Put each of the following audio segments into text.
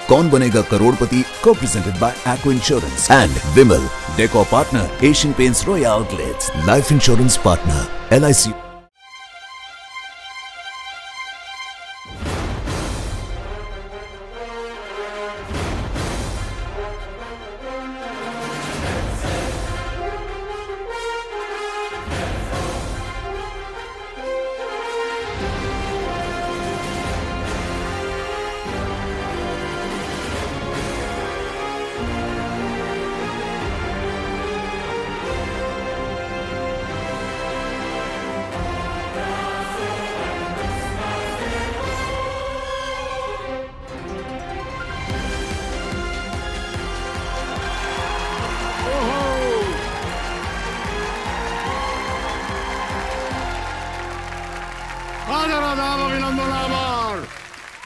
कौन बनेगा करोड़पति को presented by aqua insurance and Vimal deco partner Asian paints royal outlets life insurance partner LIC।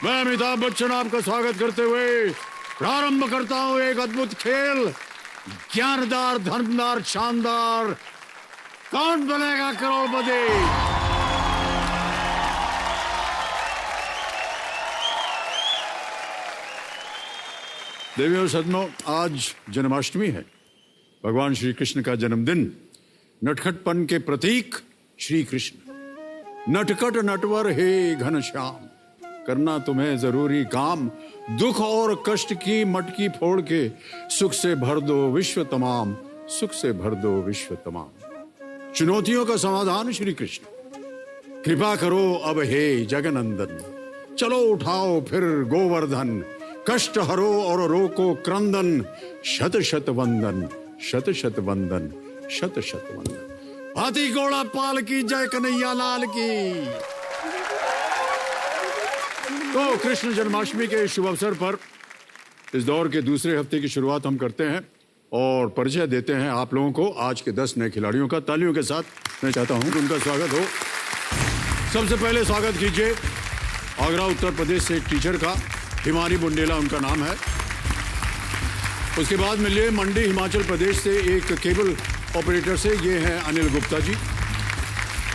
मैं अमिताभ बच्चन आपका स्वागत करते हुए प्रारंभ करता हूं एक अद्भुत खेल। ज्ञानदार, धर्मदार, शानदार, कौन बनेगा करोड़पति। देवी और सज्जनों, आज जन्माष्टमी है, भगवान श्री कृष्ण का जन्मदिन। नटखटपन के प्रतीक श्री कृष्ण। नटखट नटवर हे घनश्याम, करना तुम्हें जरूरी काम। दुख और कष्ट की मटकी फोड़ के सुख से भर दो विश्व तमाम, सुख से भर दो विश्व तमाम। चुनौतियों का समाधान श्री कृष्ण। कृपा करो अब हे जगनंदन, चलो उठाओ फिर गोवर्धन। कष्ट हरो और रोको क्रंदन, शत शत वंदन, शत शत वंदन, शत शत वंदन। हाथी घोड़ा पाल की जय कन्हैया लाल की। तो कृष्ण जन्माष्टमी के शुभ अवसर पर इस दौर के दूसरे हफ्ते की शुरुआत हम करते हैं और परिचय देते हैं आप लोगों को आज के 10 नए खिलाड़ियों का। तालियों के साथ मैं चाहता हूं कि उनका स्वागत हो। सबसे पहले स्वागत कीजिए आगरा उत्तर प्रदेश से एक टीचर का, हिमानी बुंडेला उनका नाम है। उसके बाद मिलिए मंडी हिमाचल प्रदेश से एक केबल ऑपरेटर से, ये हैं अनिल गुप्ता जी।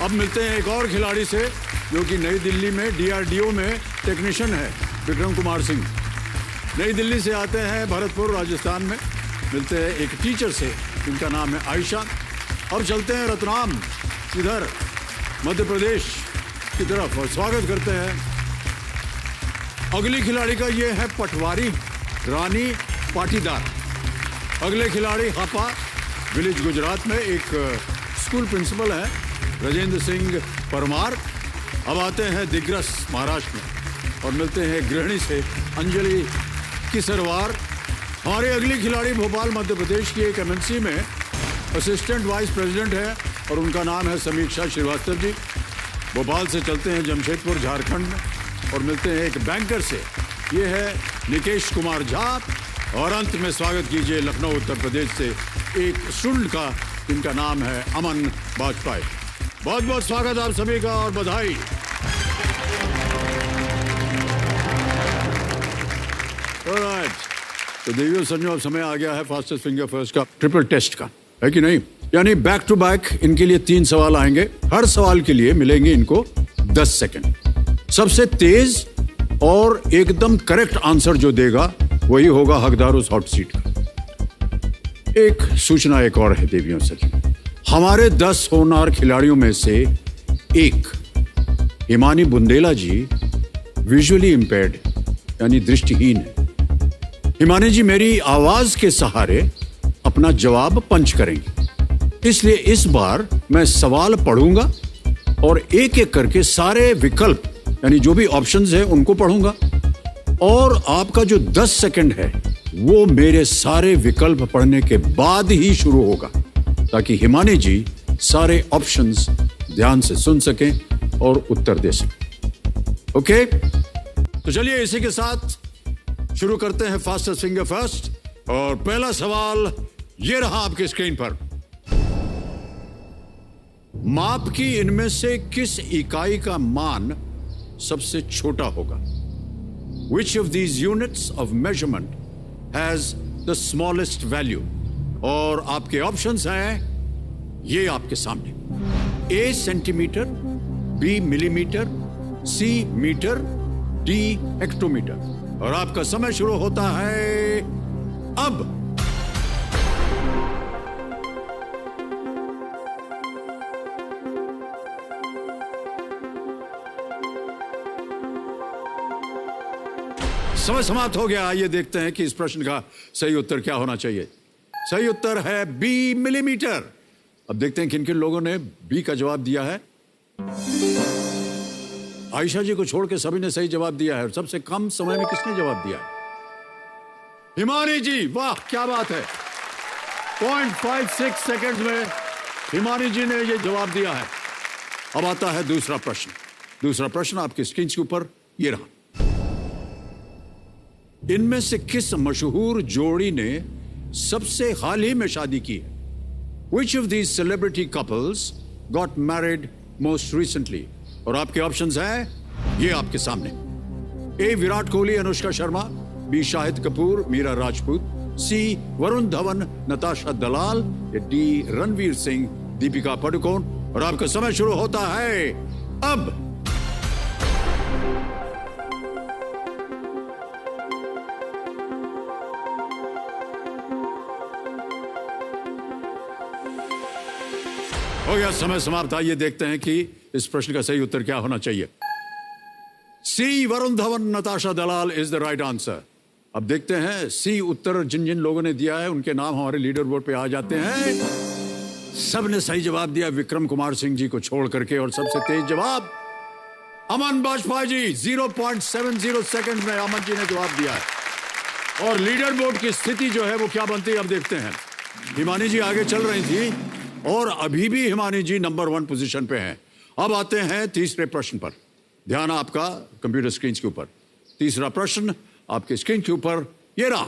अब मिलते हैं एक और खिलाड़ी से जो कि नई दिल्ली में DRDO में टेक्नीशियन है, विक्रम कुमार सिंह। नई दिल्ली से आते हैं भरतपुर राजस्थान में। मिलते हैं एक टीचर से जिनका नाम है आयशा। अब चलते हैं रतलाम, इधर मध्य प्रदेश की तरफ, और स्वागत करते हैं अगली खिलाड़ी का। ये है पटवारी रानी पाटीदार। अगले खिलाड़ी हापा विलेज गुजरात में एक स्कूल प्रिंसिपल है, राजेंद्र सिंह परमार। अब आते हैं दिग्रस महाराष्ट्र में और मिलते हैं गृहिणी से अंजलि किसरवार। हमारे अगली खिलाड़ी भोपाल मध्य प्रदेश की एक MNC में असिस्टेंट वाइस प्रेसिडेंट है और उनका नाम है समीक्षा श्रीवास्तव जी। भोपाल से चलते हैं जमशेदपुर झारखंड में और मिलते हैं एक बैंकर से, ये है निकेश कुमार झा। और अंत में स्वागत कीजिए लखनऊ उत्तर प्रदेश से एक स्टूडेंट का, जिनका नाम है अमन वाजपेयी। बहुत बहुत स्वागत आप सभी का और बधाई। तो देवियों संजो, अब समय आ गया है फास्टेस्ट फिंगर फर्स्ट का ट्रिपल टेस्ट का, है कि नहीं? यानी बैक टू बैक इनके लिए 3 सवाल आएंगे। हर सवाल के लिए मिलेंगे इनको 10 सेकंड। सबसे तेज और एकदम करेक्ट आंसर जो देगा वही होगा हकदार उस हॉट सीट का। एक सूचना एक और है देवियों सज्जनों, हमारे 10 होनहार खिलाड़ियों में से एक हिमानी बुंदेला जी विजुअली इंपेयर्ड यानी दृष्टिहीन है। हिमानी जी मेरी आवाज के सहारे अपना जवाब पंच करेंगे, इसलिए इस बार मैं सवाल पढ़ूंगा और एक एक करके सारे विकल्प यानी जो भी ऑप्शंस है उनको पढ़ूंगा और आपका जो 10 सेकंड है वो मेरे सारे विकल्प पढ़ने के बाद ही शुरू होगा, ताकि हिमानी जी सारे ऑप्शंस ध्यान से सुन सकें और उत्तर दे सकें। ओके, तो चलिए इसी के साथ शुरू करते हैं फास्टेस्ट फिंगर फर्स्ट। और पहला सवाल ये रहा आपके स्क्रीन पर। माप की इनमें से किस इकाई का मान सबसे छोटा होगा? Which of these units of measurement has the smallest value? और आपके ऑप्शंस हैं ये आपके सामने। A centimetre, B millimetre, C metre, D hectometre. और आपका समय शुरू होता है अब। समय समाप्त हो गया। आइए देखते हैं कि इस प्रश्न का सही उत्तर क्या होना चाहिए। सही उत्तर है बी, मिलीमीटर। अब देखते हैं किन किन लोगों ने बी का जवाब दिया है। आयशा जी को छोड़ के सभी ने सही जवाब दिया है। और सबसे कम समय में किसने जवाब दिया है? हिमानी जी, वाह क्या बात है। 0.56 सेकंड में हिमानी जी ने यह जवाब दिया है। अब आता है दूसरा प्रश्न। दूसरा प्रश्न आपके स्क्रीन के ऊपर ये रहा। इनमें से किस मशहूर जोड़ी ने सबसे हाल ही में शादी की है? Which of these celebrity couples got married most recently? और आपके ऑप्शंस हैं ये आपके सामने। ए, विराट कोहली अनुष्का शर्मा, बी, शाहिद कपूर मीरा राजपूत, सी, वरुण धवन नताशा दलाल, या डी, रणवीर सिंह दीपिका पादुकोण। और आपका समय शुरू होता है अब। हो गया समय समाप्त। आइए देखते हैं कि इस प्रश्न का सही उत्तर क्या होना चाहिए। सी, वरुण धवन नताशा दलाल इज द राइट आंसर। अब देखते हैं सी उत्तर जिन जिन लोगों ने दिया है उनके नाम हमारे लीडर बोर्ड पे आ जाते हैं। सब ने सही जवाब दिया विक्रम कुमार सिंह जी को छोड़ करके। और सबसे तेज जवाब अमन बाजपेयी जी, 0.70 सेकंड में अमन जी ने जवाब दिया है। और लीडर बोर्ड की स्थिति जो है वो क्या बनती है अब देखते हैं। हिमानी जी आगे चल रही थी और अभी भी हिमानी जी नंबर 1 पोजीशन पे हैं। अब आते हैं तीसरे प्रश्न पर। ध्यान आपका कंप्यूटर स्क्रीन के ऊपर। तीसरा प्रश्न आपके स्क्रीन के ऊपर ये रहा।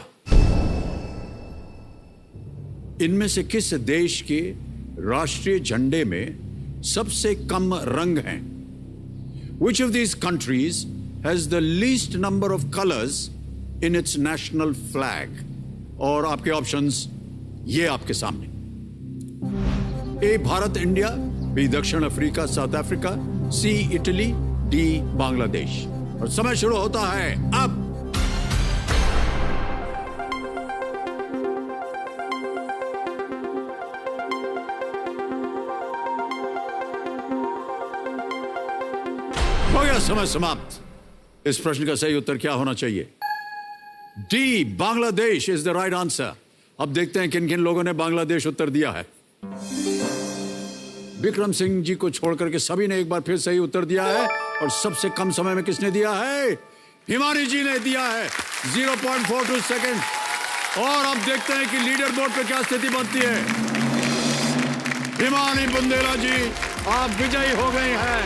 इनमें से किस देश के राष्ट्रीय झंडे में सबसे कम रंग हैं? Which of these countries has the least number of colors in its national flag? और आपके ऑप्शंस ये आपके सामने। ए, भारत इंडिया, बी, दक्षिण अफ्रीका साउथ अफ्रीका, सी, इटली, डी, बांग्लादेश। और समय शुरू होता है अब। हो गया समय समाप्त। इस प्रश्न का सही उत्तर क्या होना चाहिए? D, Bangladesh is the right answer. अब देखते हैं किन किन लोगों ने बांग्लादेश उत्तर दिया है। विक्रम सिंह जी को छोड़ करके सभी ने एक बार फिर सही उत्तर दिया है। और सबसे कम समय में किसने दिया है? हिमानी जी ने दिया है, 0.42 सेकंड। और अब देखते हैं कि लीडर बोर्ड पे क्या स्थिति बनती है। हिमानी बुंदेला जी आप विजयी हो गए हैं।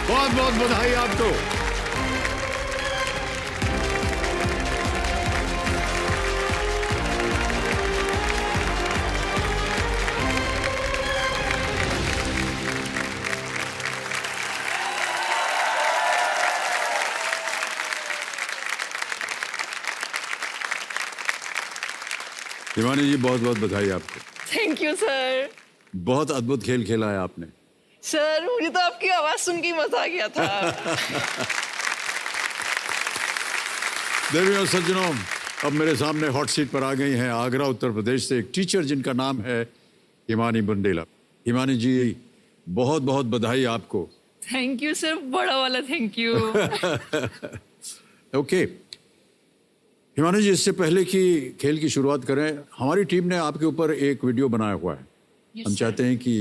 बहुत बहुत बधाई आपको। हिमानी जी बहुत बहुत बधाई आपको। Thank you sir. बहुत अद्भुत खेल खेला है आपने। सर मुझे तो आपकी आवाज सुन के मजा आ गया था। देवियों और सज्जनों, अब मेरे सामने हॉट सीट पर आ गई हैं आगरा उत्तर प्रदेश से एक टीचर जिनका नाम है हिमानी बुंदेला। हिमानी जी बहुत बहुत बधाई आपको। थैंक यू सर, बड़ा वाला थैंक यू। ओके हिमानी जी, इससे पहले कि खेल की शुरुआत करें, हमारी टीम ने आपके ऊपर एक वीडियो बनाया हुआ है। हम चाहते हैं कि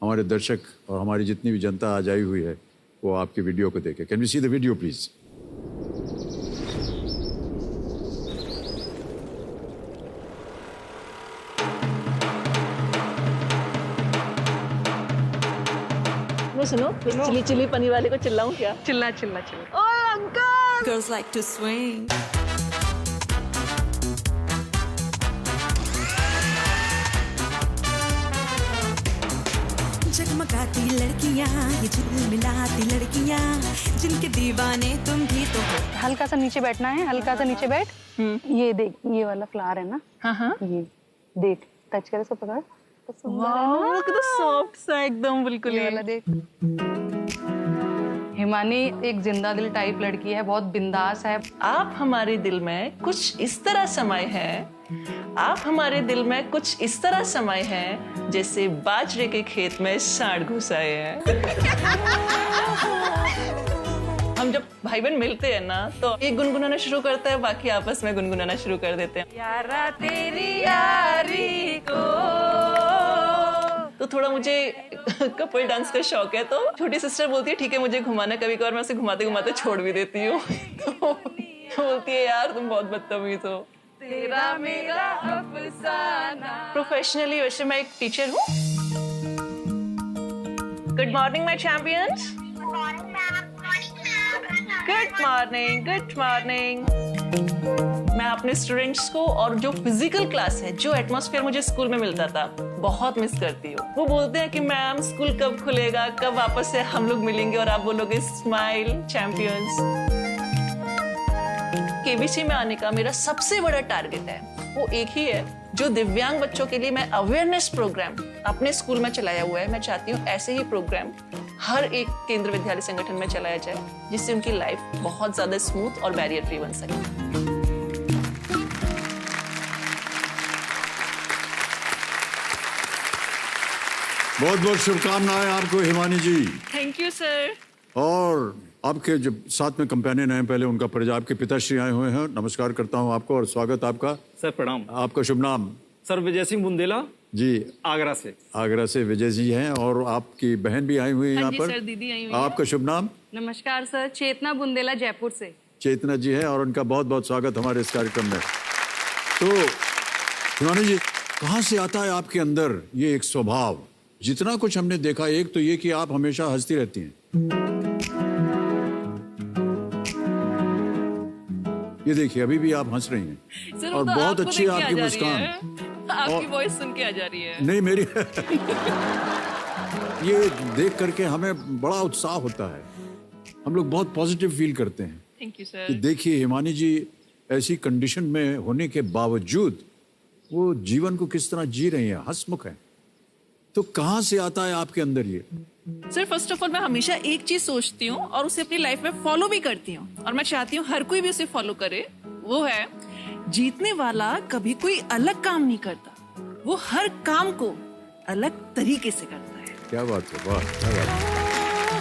हमारे दर्शक और हमारी जितनी भी जनता आज आई हुई है वो आपके वीडियो को देखे। Can we see the video please? वो सुनो, चिली चिली पनीर वाले को चिल्लाऊं क्या? चिल्ला चिल्ला चिल्ला। ओ uncle! Girls like to swing. जगमगाती लड़कियां, ये झिलमिलाती लड़कियां, जिनके दीवाने तुम भी तो हो। हल्का सा नीचे बैठना है, हल्का सा नीचे बैठ। ये देख, ये वाला फ्लावर है ना? हाँ हाँ। ये देख, टच कर, इसको पकड़। वाह, कितना सॉफ्ट सा एकदम बिल्कुल। ये वाला देख। हिमानी एक जिंदा दिल टाइप लड़की है, बहुत बिंदास है। आप हमारे दिल में कुछ इस तरह समाये हैं, आप हमारे दिल में कुछ इस तरह समाये हैं जैसे बाजरे के खेत में सांड घुस आए हैं। हम जब भाई बहन मिलते हैं ना तो एक गुनगुनाना शुरू करता है, बाकी आपस में गुनगुनाना शुरू कर देते हैं। यारा तेरी यारी को। तो थोड़ा मुझे कपल डांस का शौक है, तो छोटी सिस्टर बोलती है ठीक है मुझे घुमाना, कभी कभार मैं उसे घुमाते घुमाते छोड़ भी देती हूँ। तो बोलती है यार तुम बहुत बदतमीज हो। तेरा मेरा अफसाना। प्रोफेशनली वैसे मैं एक टीचर हूँ। Good morning my champions. Good morning, good morning. मैं अपने स्टूडेंट्स को और जो फिजिकल क्लास है, जो एटमॉस्फेयर मुझे स्कूल में मिलता था, बहुत मिस करती हूँ। वो बोलते हैं कि मैम स्कूल कब खुलेगा, कब वापस से हम लोग मिलेंगे और आप बोलोगे स्माइल चैंपियंस। केबीसी में आने का मेरा सबसे बड़ा टारगेट है, वो एक ही है, जो दिव्यांग बच्चों के लिए मैं अवेयरनेस प्रोग्राम अपने स्कूल में चलाया हुआ है। मैं चाहती हूँ ऐसे ही प्रोग्राम हर एक केंद्र विद्यालय संगठन में चलाया जाए, जिससे उनकी लाइफ बहुत ज्यादा स्मूथ और बैरियर फ्री बन सके। बहुत बहुत शुभकामनाएं आपको Himani ji. Thank you sir. और आपके जो साथ में कंपेनियन हैं, पहले उनका परिचय, आपके पिताश्री आए हुए हैं। नमस्कार करता हूं आपको और स्वागत आपका। सर प्रणाम। आपका शुभ नाम? सर विजय सिंह बुंदेला जी, आगरा से। आगरा से विजय जी हैं और आपकी बहन भी आई हुई है यहाँ पर। सर, दीदी आई हुई आपका शुभ नाम? नमस्कार सर, चेतना बुंदेला जयपुर से। चेतना जी है और उनका बहुत बहुत स्वागत हमारे इस कार्यक्रम में। तो हिमानी जी, कहाँ से आता है आपके अंदर ये एक स्वभाव? जितना कुछ हमने देखा, एक तो ये कि आप हमेशा हंसती रहती हैं, ये देखिए अभी भी आप हंस रही हैं सर, और तो बहुत अच्छी आपको देख के आपकी आ जा मुस्कान। रही है। आपकी वॉइस सुन के आ जा रही है। नहीं मेरी ये देख करके हमें बड़ा उत्साह होता है, हम लोग बहुत पॉजिटिव फील करते हैं। थैंक यू कि सर। देखिए हिमानी जी ऐसी कंडीशन में होने के बावजूद वो जीवन को किस तरह जी रही हैं, हंसमुख है। तो कहाँ से आता है आपके अंदर ये? सर फर्स्ट ऑफ ऑल मैं हमेशा एक चीज सोचती हूँ और उसे अपनी लाइफ में फॉलो भी करती हूँ, और मैं चाहती हूँ हर कोई भी उसे फॉलो करे। वो है, जीतने वाला कभी कोई अलग काम नहीं करता, वो हर काम को अलग तरीके से करता है। क्या बात है, वाह क्या बात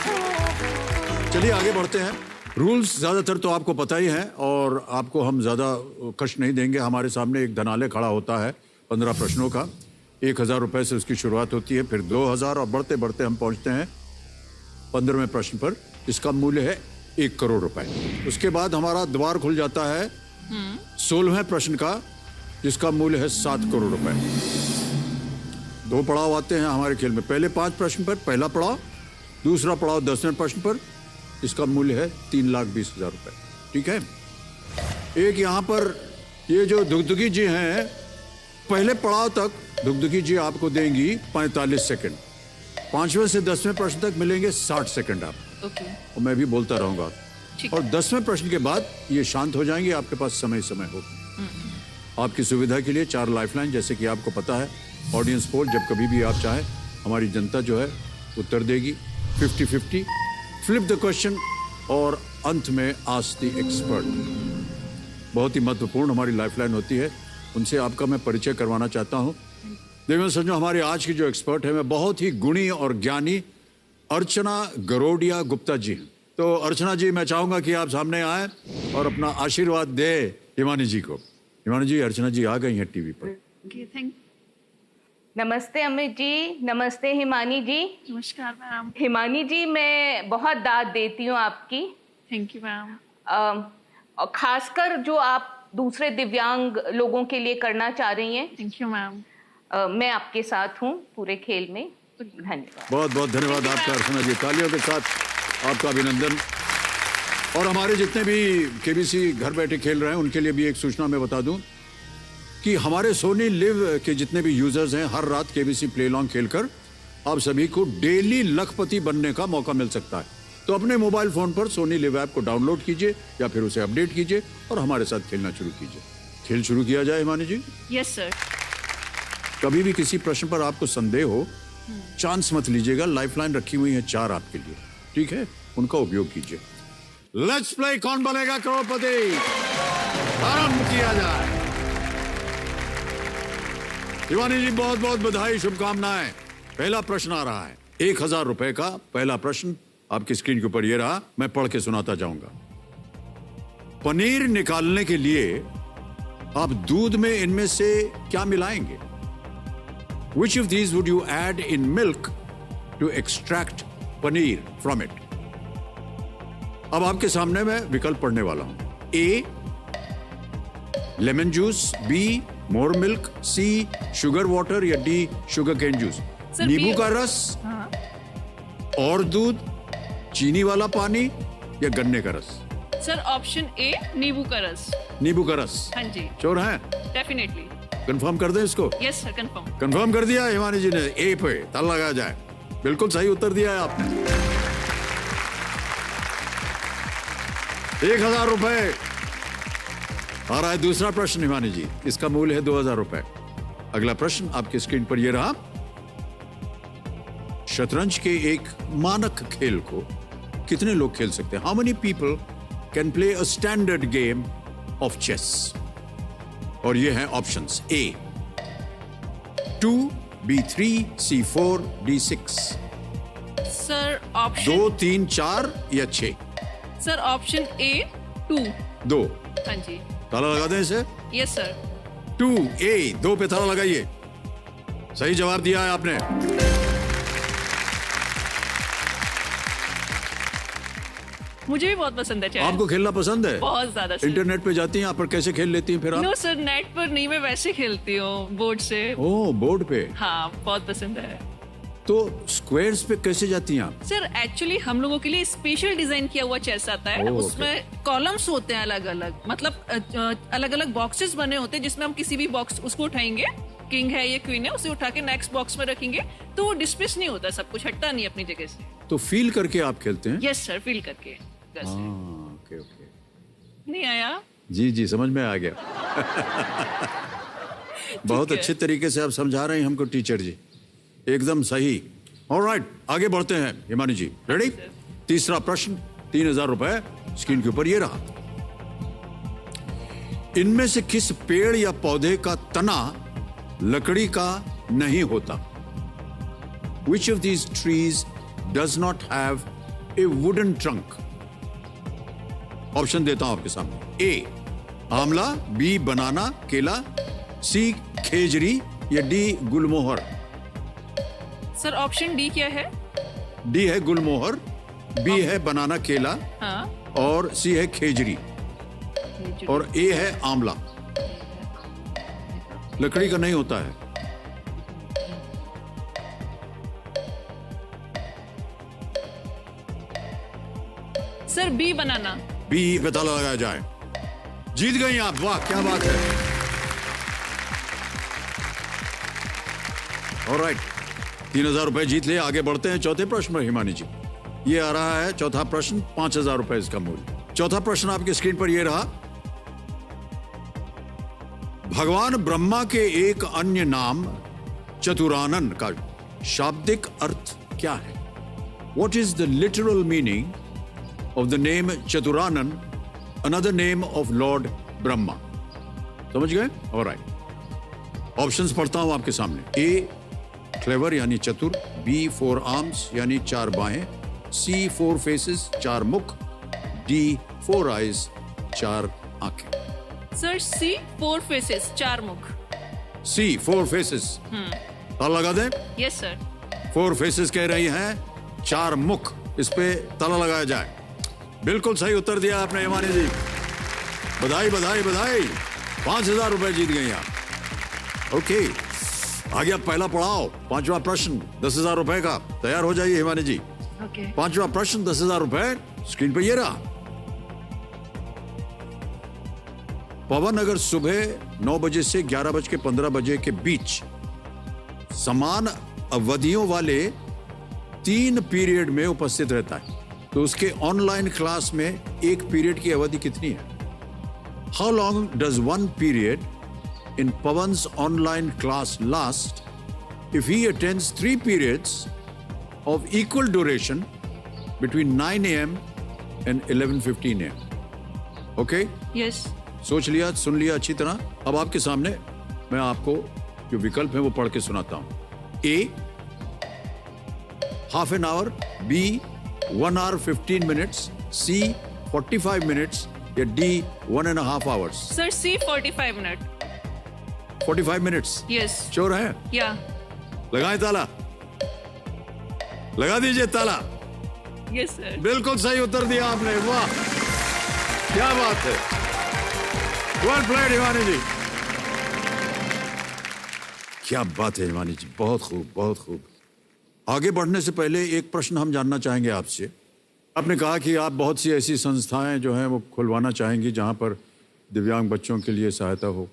है। चलिए आगे बढ़ते हैं। रूल्स ज्यादातर तो आपको पता ही है और आपको हम ज्यादा कष्ट नहीं देंगे। हमारे सामने एक धनालय खड़ा होता है 15 प्रश्नों का। 1000 रुपए से उसकी शुरुआत होती है, फिर 2000 और बढ़ते बढ़ते हम पहुंचते हैं 15वें प्रश्न पर, जिसका मूल्य है 1 करोड़ रुपए। उसके बाद हमारा द्वार खुल जाता है 16वें प्रश्न का, जिसका मूल्य है 7 करोड़ रुपए। 2 पड़ाव आते हैं हमारे खेल में। पहले 5 प्रश्न पर पहला पड़ाव, दूसरा पड़ाव 10वें प्रश्न पर, इसका मूल्य है 3,20,000 रुपए। ठीक है। एक यहाँ पर ये जो दुगदुगी जी हैं, पहले पड़ाव तक दुगदुगी जी आपको देंगी 45 सेकंड, 5वें से 10वें प्रश्न तक मिलेंगे 60 सेकंड आप। ओके। और मैं भी बोलता रहूंगा और 10वें प्रश्न के बाद ये शांत हो जाएंगे, आपके पास समय हो। आपकी सुविधा के लिए 4 लाइफलाइन, जैसे कि आपको पता है, ऑडियंस पोल, जब कभी भी आप चाहें हमारी जनता जो है उत्तर देगी। 50-50, फ्लिप द क्वेश्चन और अंत में आस्क द एक्सपर्ट। बहुत ही महत्वपूर्ण हमारी लाइफलाइन होती है, उनसे आपका मैं परिचय करवाना चाहता हूँ। देखो समझो, हमारे आज की जो एक्सपर्ट है, मैं बहुत ही गुणी और ज्ञानी अर्चना गरोडिया गुप्ता जी हैं। तो अर्चना जी, मैं चाहूंगा कि आप सामने आए और अपना आशीर्वाद दे हिमानी जी को। हिमानी जी, अर्चना जी आ गई हैं टीवी पर। थैंक। नमस्ते अमित जी, नमस्ते हिमानी जी। नमस्कार मैम। हिमानी जी, मैं बहुत दाद देती हूँ आपकी। Thank you ma'am. और खासकर जो आप दूसरे दिव्यांग लोगों के लिए करना चाह रही हैं। Thank you ma'am. मैं आपके साथ हूँ पूरे खेल में। धन्यवाद। बहुत बहुत धन्यवाद आपका अर्चना जी, तालियों के साथ आपका अभिनंदन। और हमारे जितने भी केबीसी घर बैठे खेल रहे हैं, उनके लिए भी एक सूचना मैं बता दूं कि हमारे सोनी लिव के जितने भी यूजर्स हैं, हर रात केबीसी प्ले लॉन्ग खेलकर आप सभी को डेली लखपति बनने का मौका मिल सकता है। तो अपने मोबाइल फोन पर सोनी लिव ऐप को डाउनलोड कीजिए या फिर उसे अपडेट कीजिए और हमारे साथ खेलना शुरू कीजिए। खेल शुरू किया जाए हिमानी जी। Yes sir. कभी भी किसी प्रश्न पर आपको संदेह हो, चांस मत लीजिएगा। लाइफलाइन रखी हुई है 4 आपके लिए। ठीक है, उनका उपयोग कीजिए। लेट्स प्ले कौन बनेगा करोड़पति, आरंभ किया जाए। शिवानी जी बहुत बहुत बधाई, शुभकामनाएं। पहला प्रश्न आ रहा है 1000 रुपए का। पहला प्रश्न आपकी स्क्रीन के ऊपर ये रहा, मैं पढ़ के सुनाता जाऊंगा। पनीर निकालने के लिए आप दूध में इनमें से क्या मिलाएंगे? Which of these would you add in milk to extract paneer from it? अब आपके सामने मैं विकल्प पढ़ने वाला हूं। A lemon juice, B more milk, C sugar water या D शुगर केन जूस। नींबू का रस और दूध, चीनी वाला पानी या गन्ने का रस? सर ऑप्शन ए नींबू का रस। नींबू का रस। हाँ जी, श्योर हैं? डेफिनेटली। कंफर्म कर दें इसको? Yes sir, confirm. कंफर्म कर दिया हिमानी जी ने, ए पे ताला लगाया जाए। बिल्कुल सही उत्तर दिया है आपने। 1000 रुपए। आ रहा है दूसरा प्रश्न हिमानी जी, इसका मूल्य है 2000 रुपए। अगला प्रश्न आपकी स्क्रीन पर यह रहा। शतरंज के एक मानक खेल को कितने लोग खेल सकते हैं? How many people can play a standard game of chess? और ये हैं ऑप्शंस। ए 2, B3, C4, D6। Sir option 2, 3, 4 या 6? सर ऑप्शन ए 2। 2। हाँ जी। ताला लगा दें इसे? Yes sir. 2A 2 पे ताला लगाइए। सही जवाब दिया है आपने। मुझे भी बहुत पसंद है चेस। आपको खेलना पसंद है? बहुत ज्यादा सर। इंटरनेट पे जाती हैं आप, पर कैसे खेल लेती हैं फिर आप? नो सर, नेट पर नहीं, मैं वैसे खेलती हूँ बोर्ड से। ओह, बोर्ड पे। हाँ, बहुत पसंद है। तो स्क्वायर्स पे कैसे जाती हैं आप? सर एक्चुअली हम लोगों के लिए स्पेशल डिजाइन किया हुआ चेस आता है। उसमें कॉलम्स होते हैं अलग अलग, मतलब अलग अलग बॉक्सेस बने होते हैं, जिसमें हम किसी भी बॉक्स उसको उठाएंगे, किंग है या क्वीन है, उसे उठा के नेक्स्ट बॉक्स में रखेंगे, तो वो डिस्प्लेस नहीं होता, सब कुछ हटता नहीं अपनी जगह से। तो फील करके आप खेलते हैं? यस सर, फील करके। Okay okay. नहीं आया? जी जी, समझ में आ गया। बहुत अच्छे तरीके से आप समझा रहे हैं हमको टीचर जी, एकदम सही। ऑलराइट, आगे बढ़ते हैं हिमानी जी। रेडी? तीसरा प्रश्न, 3000 रुपए स्क्रीन के ऊपर ये रहा। इनमें से किस पेड़ या पौधे का तना लकड़ी का नहीं होता? Which of these trees does not have a wooden trunk? Option देता हूं आपके सामने। ए आंवला, बी बनाना केला, सी खेजरी या डी गुलमोहर? सर ऑप्शन डी क्या है? डी है गुलमोहर, बी है बनाना केला, हाँ, और सी है खेजरी, और ए है आंवला। लकड़ी का नहीं होता है। सर बी बनाना। बी पे ताला लगाया जाए। जीत गई आप, वाह क्या बात है। ऑलराइट, 3000 रुपए जीत लिए। आगे बढ़ते हैं चौथे प्रश्न पर हिमानी जी। ये आ रहा है चौथा प्रश्न, 5000 रुपए इसका मूल्य। चौथा प्रश्न आपकी स्क्रीन पर यह रहा। भगवान ब्रह्मा के एक अन्य नाम चतुरानन का शाब्दिक अर्थ क्या है? What is the literal meaning of the name Chaturanan, another name of Lord Brahma? समझ गए? Alright. ऑप्शंस पढ़ता हूं आपके सामने। A क्लेवर यानी चतुर, B 4 arms यानी 4 बाहें, C 4 faces 4 मुख, D 4 eyes 4 आंखें। सर सी 4 फेसेस 4 मुख। C 4 faces। ताला लगा दें? Yes sir. 4 faces कह रही हैं, 4 मुख, इस पे ताला लगाया जाए। बिल्कुल सही उत्तर दिया आपने हिमानी जी। बधाई बधाई बधाई, 5000 रुपए जीत गई आप। ओके, आ गया पहला पड़ाव, 5वां प्रश्न 10000 रुपए का। तैयार हो जाइए हिमानी जी। ओके। 5वां प्रश्न 10000 रुपए स्क्रीन पे ये रहा। पवन अगर सुबह 9 बजे से 11:15 बजे के बीच समान अवधियों वाले 3 पीरियड में उपस्थित रहता है, तो उसके ऑनलाइन क्लास में एक पीरियड की अवधि कितनी है? How long does 1 period in Pawan's online class last if he attends 3 periods of equal duration between 9 a.m. and 11:15 a.m. Okay? Yes सोच लिया, सुन लिया अच्छी तरह। अब आपके सामने मैं आपको जो विकल्प है वो पढ़ के सुनाता हूं। A, half an hour, B, 1 hour 15 minutes, C, 45 minutes, या D, 1.5 hours। सर सी 45 मिनट 45 minutes। यस श्योर है? या लगाएं ताला, लगा दीजिए ताला। यस सर बिल्कुल सही उत्तर दिया आपने, वाह क्या बात है, वेल प्लेड हिमानी जी, क्या बात है हिमानी जी, बहुत खूब बहुत खूब। आगे बढ़ने से पहले एक प्रश्न हम जानना चाहेंगे आपसे। आपने कहा कि आप बहुत सी ऐसी संस्थाएं जो हैं वो खुलवाना चाहेंगी जहां पर दिव्यांग बच्चों के लिए सहायता हो।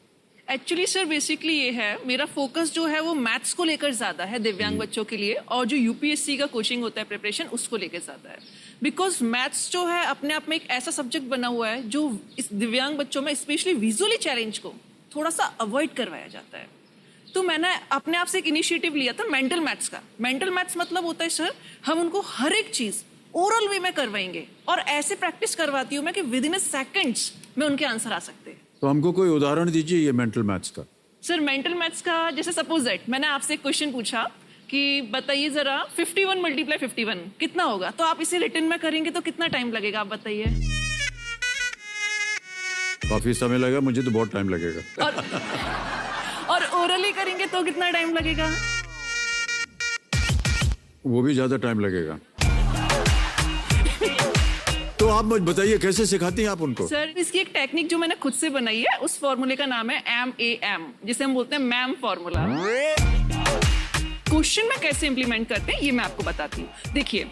एक्चुअली सर बेसिकली ये है, मेरा फोकस जो है वो मैथ्स को लेकर ज्यादा है दिव्यांग बच्चों के लिए, और जो यूपीएससी का कोचिंग होता है प्रिपरेशन उसको लेकर ज्यादा है। बिकॉज मैथ्स जो है अपने आप में एक ऐसा सब्जेक्ट बना हुआ है जो इस दिव्यांग बच्चों में स्पेशली विजुअली चैलेंज को थोड़ा सा अवॉइड करवाया जाता है। तो मैंने अपने आप से एक इनिशिएटिव लिया था मेंटल मैथ्स का। मेंटल मैथ्स मतलब होता है सर, हम उनको हर एक चीज ओरल वे में करवाएंगे और ऐसे प्रैक्टिस करवाती हूँ मैं कि विद इन सेकंड्स में उनके आंसर आ सकते हैं। तो हमको कोई उदाहरण दीजिए ये मेंटल मैथ्स का। सर मेंटल मैथ्स का जैसे सपोज दैट मैंने आपसे एक क्वेश्चन पूछा कि बताइए जरा 51 मल्टीप्लाई 51 कितना होगा, तो आप इसे रिटन में करेंगे तो कितना टाइम लगेगा आप बताइए। काफी समय लगेगा, मुझे तो बहुत टाइम लगेगा। और ओरली करेंगे तो कितना टाइम लगेगा? वो भी ज्यादा टाइम लगेगा। तो आप मुझे बताइए कैसे सिखाती हैं आप उनको? सर इसकी एक टेक्निक जो मैंने खुद से बनाई है, उस फॉर्मूले का नाम है MAM, जिसे हम बोलते हैं मैम फॉर्मूला। क्वेश्चन में कैसे इंप्लीमेंट करते हैं ये मैं आपको बताती हूँ। देखिए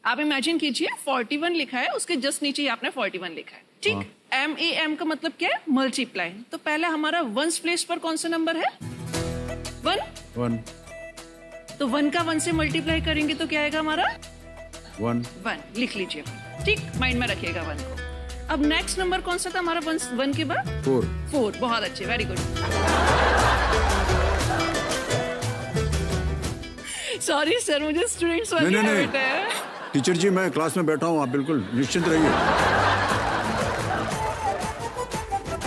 आप इमेजिन कीजिए 41 लिखा है, उसके जस्ट नीचे ही आपने 41 लिखा है, ठीक। MAM का मतलब क्या है? मल्टीप्लाई। तो पहले हमारा वंस प्लेस पर कौन सा नंबर है? 1। तो 1 का 1 से मल्टीप्लाई करेंगे तो क्या आएगा हमारा? 1 लिख लीजिए, ठीक, माइंड में रखिएगा 1 को। अब नेक्स्ट नंबर कौन सा था हमारा 1 के बाद? 4। बहुत अच्छे, वेरी गुड। सॉरी सर, मुझे स्टूडेंट्स वाली हैबिट है। टीचर जी मैं क्लास में बैठा हूँ, आप बिल्कुल निश्चिंत रहिए।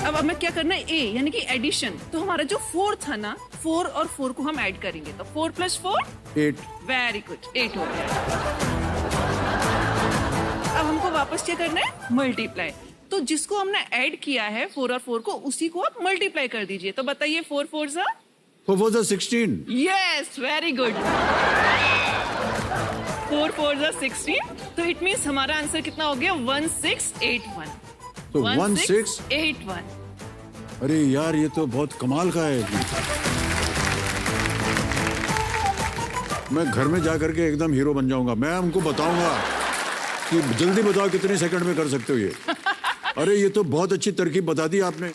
अब हमें क्या करना है? A यानी कि एडिशन। तो हमारा जो 4 था ना, 4 और 4 को हम ऐड करेंगे तो 4 + 4 8। वेरी गुड, 8 हो गया। अब हमको वापस क्या करना है? मल्टीप्लाई। तो जिसको हमने ऐड किया है 4 और 4 को, उसी को आप मल्टीप्लाई कर दीजिए। तो बताइए 4 4 सा 16। Yes, very good. 4 4 सा 16। तो इट मींस हमारा आंसर कितना हो गया? 1681। तो 1681। अरे यार ये तो बहुत कमाल का है। मैं घर में जाकर के एकदम हीरो बन जाऊंगा। मैं उनको बताऊंगा कि जल्दी बताओ कितने सेकंड में कर सकते हो ये। अरे ये तो बहुत अच्छी तरकीब बता दी आपने।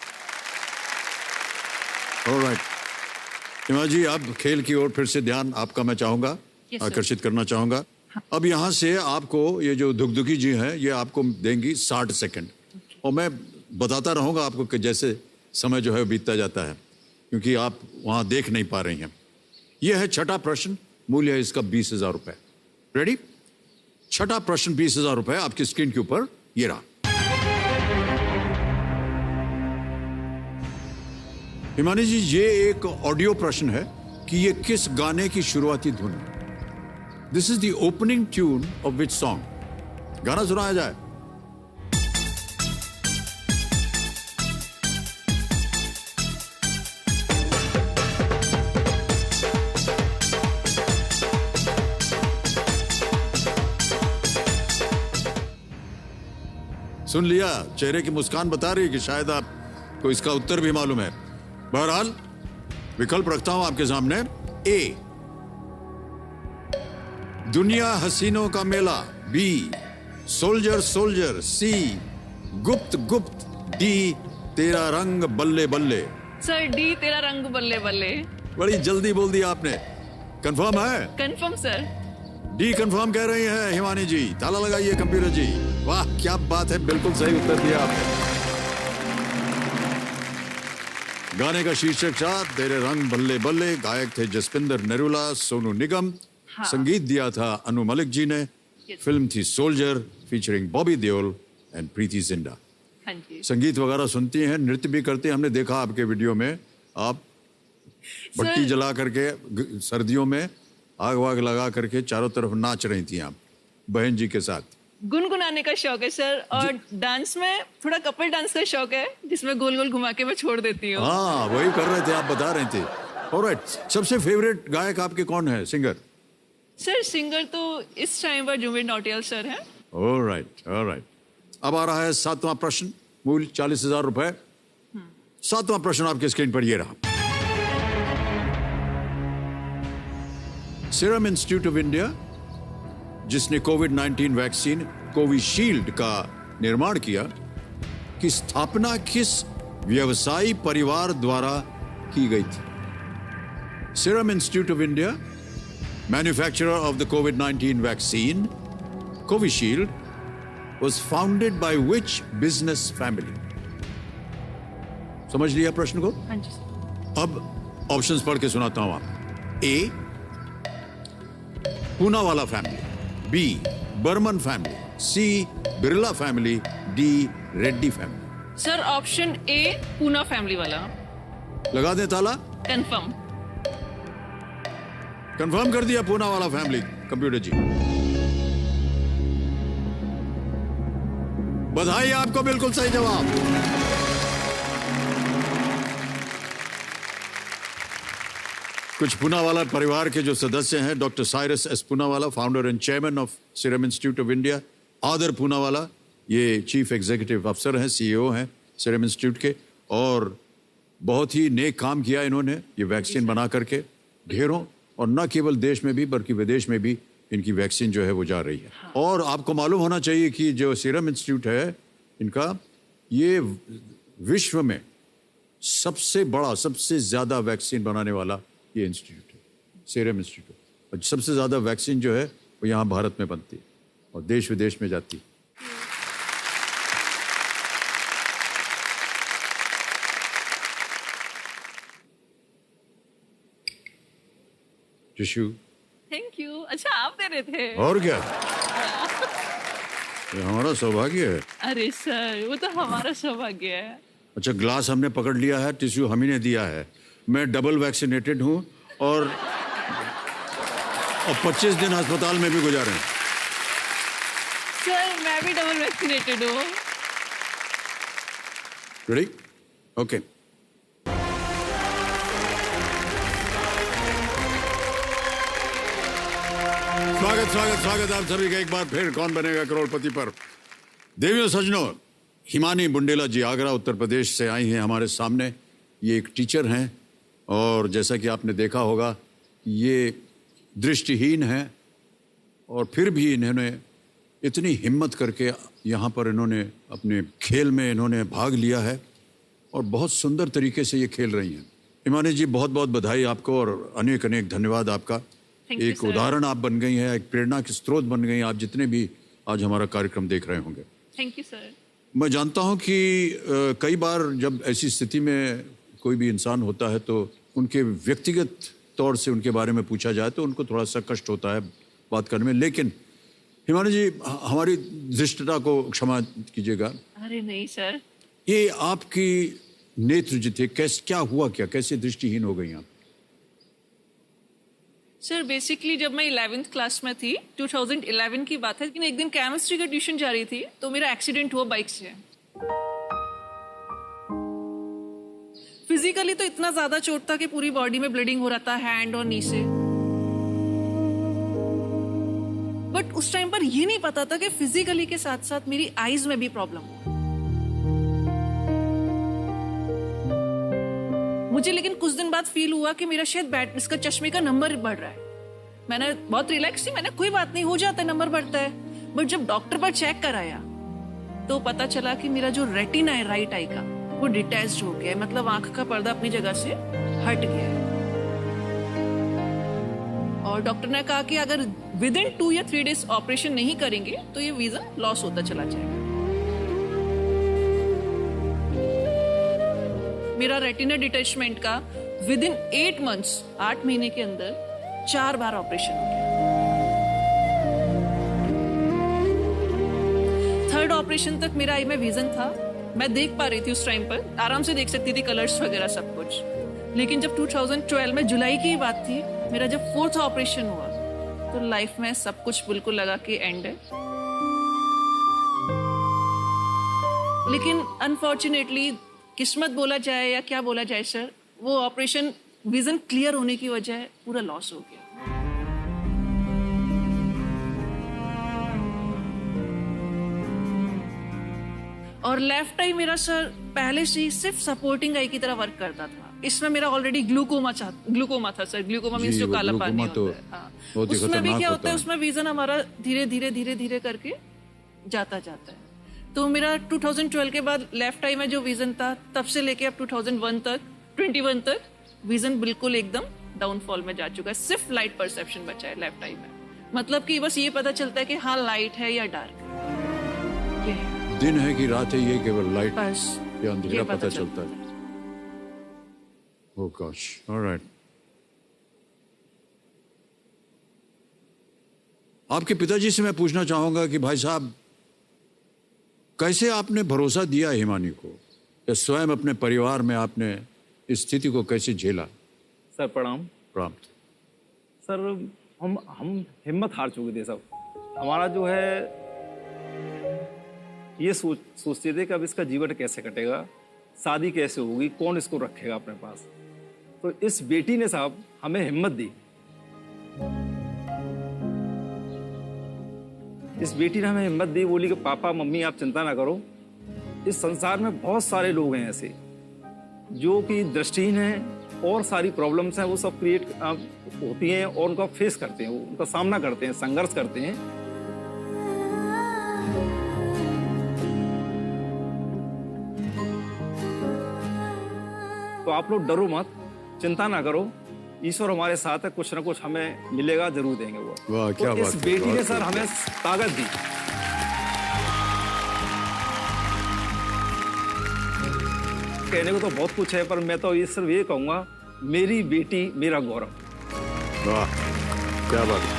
ऑलराइट हिमा जी, अब खेल की ओर फिर से ध्यान आपका मैं चाहूंगा, आकर्षित करना चाहूंगा। अब यहाँ से आपको ये जो दुगदुगी जी हैं ये आपको देंगी 60 सेकंड, और मैं बताता रहूंगा आपको कि जैसे समय जो है बीतता जाता है, क्योंकि आप वहां देख नहीं पा रही हैं। यह है छठा प्रश्न, मूल्य है इसका 20,000 रुपए। रेडी? छठा प्रश्न 20,000 रुपए आपकी स्क्रीन के ऊपर ये रहा। हिमानी जी ये एक ऑडियो प्रश्न है कि ये किस गाने की शुरुआती धुन है? This is the opening tune of which song? गाना सुनाया जाए। सुन लिया, चेहरे की मुस्कान बता रही है कि शायद आपको इसका उत्तर भी मालूम है। बहरहाल विकल्प रखता हूं आपके सामने। ए, दुनिया हसीनों का मेला। B, soldier soldier. C, Gupt Gupt. D, तेरा रंग बल्ले बल्ले। सर डी, तेरा रंग बल्ले बल्ले। बड़ी जल्दी बोल दिया आपने। कंफर्म है? Confirm sir. डी कंफर्म कह रही हैं हिमानी जी। ताला लगाइए कंप्यूटर जी। वाह क्या बात है, बिल्कुल सही उत्तर दिया आपने। गाने का शीर्षक था तेरे रंग बल्ले बल्ले। गायक थे जसपिंदर नरूला, सोनू निगम। हाँ। संगीत दिया था अनु मलिक जी ने। फिल्म थी soldier, featuring Bobby Deol and Preity Zinta. हाँ जी संगीत वगैरह सुनती हैं, नृत्य भी करती हैं। हमने देखा आपके वीडियो में आप बत्ती जला करके सर्दियों में आग वाग लगा करके चारों तरफ नाच रही थी आप बहन जी के साथ। गुनगुनाने का शौक है सर, और डांस में थोड़ा कपल डांस का शौक है, जिसमें गोल गोल घुमा के मैं छोड़ देती हूँ। हाँ, वही कर रहे थे, आप बता रहे थे। ऑलराइट, सबसे फेवरेट गायक आपके कौन है, सिंगर? सर सिंगर तो इस टाइम पर जुबिन नौटियाल सर है। Alright, alright. अब आ रहा है 7वां प्रश्न, मूल्य 40,000 रुपए। 7वां प्रश्न आपके स्क्रीन पर ये रहा। सीरम इंस्टीट्यूट ऑफ इंडिया, जिसने कोविड-19 वैक्सीन कोविशील्ड का निर्माण किया, की स्थापना किस व्यवसायी परिवार द्वारा की गई थी? Serum institute of India, manufacturer of the covid vaccine Covishield, was founded by which business family? समझ लिया प्रश्न को? हाँ जी सर। अब ऑप्शंस पढ़ के सुनाता हूं आप। A, Poonawala family, B, Burman family, C, Birla family, D, Reddy family. Sir option A, Poona family वाला। लगा दें ताला? कंफर्म। कंफर्म कर दिया पूनावाला फैमिली, कंप्यूटर जी। बधाई आपको, बिल्कुल सही जवाब। कुछ पूनावाला परिवार के जो सदस्य हैं, doctor Cyrus S Poonawalla, founder and chairman of serum institute of India, आदर पूनावाला, ये चीफ एग्जीक्यूटिव अफसर हैं, सीईओ हैं सीरम इंस्टीट्यूट के, और बहुत ही नेक काम किया इन्होंने ये वैक्सीन बना करके ढेरों, और न केवल देश में भी बल्कि विदेश में भी इनकी वैक्सीन जो है वो जा रही है। और आपको मालूम होना चाहिए कि जो सीरम इंस्टीट्यूट है इनका, ये विश्व में सबसे बड़ा, सबसे ज्यादा वैक्सीन बनाने वाला ये इंस्टीट्यूट है, सीरम इंस्टीट्यूट। और सबसे ज्यादा वैक्सीन जो है वो यहाँ भारत में बनती है और देश विदेश में जाती है। टिश्यू। Thank you. अच्छा आप दे रहे थे? और क्या, ये हमारा सौभाग्य है। अरे सर वो तो हमारा सौभाग्य है। अच्छा, ग्लास हमने पकड़ लिया है, टिश्यू हम ही ने दिया है। मैं डबल वैक्सीनेटेड हूँ और 25 दिन अस्पताल में भी गुजारे हैं। सर मैं भी डबल वैक्सीनेटेड हूँ। रेडी? ओके। स्वागत आप सभी का एक बार फिर कौन बनेगा करोड़पति पर। देवियों सज्जनों, हिमानी बुंडेला जी आगरा उत्तर प्रदेश से आई हैं हमारे सामने। ये एक टीचर हैं और जैसा कि आपने देखा होगा ये दृष्टिहीन हैं, और फिर भी इन्होंने इतनी हिम्मत करके यहाँ पर इन्होंने अपने खेल में इन्होंने भाग लिया है और बहुत सुंदर तरीके से ये खेल रही हैं। हिमानी जी, बहुत बहुत बधाई आपको और अनेक अनेक धन्यवाद आपका। एक उदाहरण आप बन गई हैं, एक प्रेरणा के स्रोत बन गई हैं आप जितने भी आज हमारा कार्यक्रम देख रहे होंगे। Thank you sir. मैं जानता हूं कि कई बार जब ऐसी स्थिति में कोई भी इंसान होता है तो उनके व्यक्तिगत तौर से उनके बारे में पूछा जाए तो उनको थोड़ा सा कष्ट होता है बात करने में, लेकिन हिमानी जी हमारी धृष्टता को क्षमा कीजिएगा। अरे नहीं सर। ये आपकी नेत्र जो थे, क्या हुआ, कैसे दृष्टिहीन हो गई आप? सर बेसिकली जब मैं 11th क्लास में थी, 2011 की बात है, लेकिन एक दिन केमिस्ट्री का ट्यूशन जा रही थी तो मेरा एक्सीडेंट हुआ बाइक से। फिजिकली तो इतना ज्यादा चोट था कि पूरी बॉडी में ब्लीडिंग हो रहा था, हैंड और नी से। बट उस टाइम पर ये नहीं पता था कि फिजिकली के साथ साथ मेरी आईज में भी प्रॉब्लम हो। मुझे लेकिन कुछ दिन बाद फील हुआ कि मेरा शायद इसका चश्मे का नंबर बढ़ रहा है। मैंने बहुत रिलैक्स थी, मैंने कोई बात नहीं, हो जाता है, नंबर बढ़ता है। बट जब डॉक्टर पर चेक कराया तो पता चला कि मेरा जो रेटिना है राइट आई का वो डिटैच्ड हो गया है, मतलब आंख का पर्दा अपनी जगह से हट गया है। और डॉक्टर ने कहा कि अगर विद इन 2 या 3 डेज ऑपरेशन नहीं करेंगे तो ये विजन लॉस होता चला जाएगा। मेरा रेटिना डिटैचमेंट का विद इन 8 मंथ्स, 8 महीने के अंदर 4 बार ऑपरेशन हो गया। थर्ड ऑपरेशन तक मेरा आई में विजन था, मैं देख पा रही थी उस टाइम पर, आराम से देख सकती थी कलर्स वगैरह सब कुछ। लेकिन जब 2012 में जुलाई की बात थी, मेरा जब फोर्थ ऑपरेशन हुआ तो लाइफ में सब कुछ बिल्कुल लगा कि एंड है। लेकिन अनफॉर्चुनेटली, किस्मत बोला जाए या क्या बोला जाए सर, वो ऑपरेशन विजन क्लियर होने की वजह पूरा लॉस हो गया। और लेफ्ट आई मेरा सर पहले से ही सिर्फ सपोर्टिंग आई की तरह वर्क करता था। इसमें मेरा ऑलरेडी ग्लूकोमा था सर। ग्लूकोमा मींस जो काला पानी होता है। हाँ। उसमें भी क्या होता है, उसमें विजन हमारा धीरे धीरे करके जाता है। तो मेरा 2012 के बाद लेफ्ट आई में जो विजन था, तब से लेके अब 2021 तक विजन बिल्कुल एकदम डाउनफॉल में जा चुका है। सिर्फ लाइट परसेप्शन बचा है लेफ्ट आई में। मतलब कि बस ये पता चलता है कि हाँ लाइट है या डार्क, ये दिन है कि रात है, ये केवल लाइट बस या अंधेरा पता चलता है। ओह गॉश, ऑलराइट। आपके पिताजी से मैं पूछना चाहूंगा कि भाई साहब, कैसे आपने भरोसा दिया हिमानी को, या स्वयं अपने परिवार में आपने इस स्थिति को कैसे झेला? सर प्रणाम। प्रणाम। सर हम हिम्मत हार चुके थे सब। हमारा जो है ये सोचते थे कि अब इसका जीवन कैसे कटेगा, शादी कैसे होगी, कौन इसको रखेगा अपने पास। तो इस बेटी ने साहब हमें हिम्मत दी। इस बेटी ने हमें हिम्मत दी, बोली कि पापा मम्मी आप चिंता ना करो, इस संसार में बहुत सारे लोग हैं ऐसे जो कि दृष्टिहीन हैं और सारी प्रॉब्लम्स हैं वो सब क्रिएट होती हैं और उनका फेस करते हैं, उनका सामना करते हैं, संघर्ष करते हैं। तो आप लोग डरो मत, चिंता ना करो, ईश्वर हमारे साथ है, कुछ ना कुछ हमें मिलेगा, जरूर देंगे वो। वाह, क्या तो इस बात, बेटी ने सर हमें ताकत दी। कहने को तो बहुत कुछ है, पर मैं तो ये सिर्फ ये कहूंगा, मेरी बेटी मेरा गौरव। वाह, क्या बात है।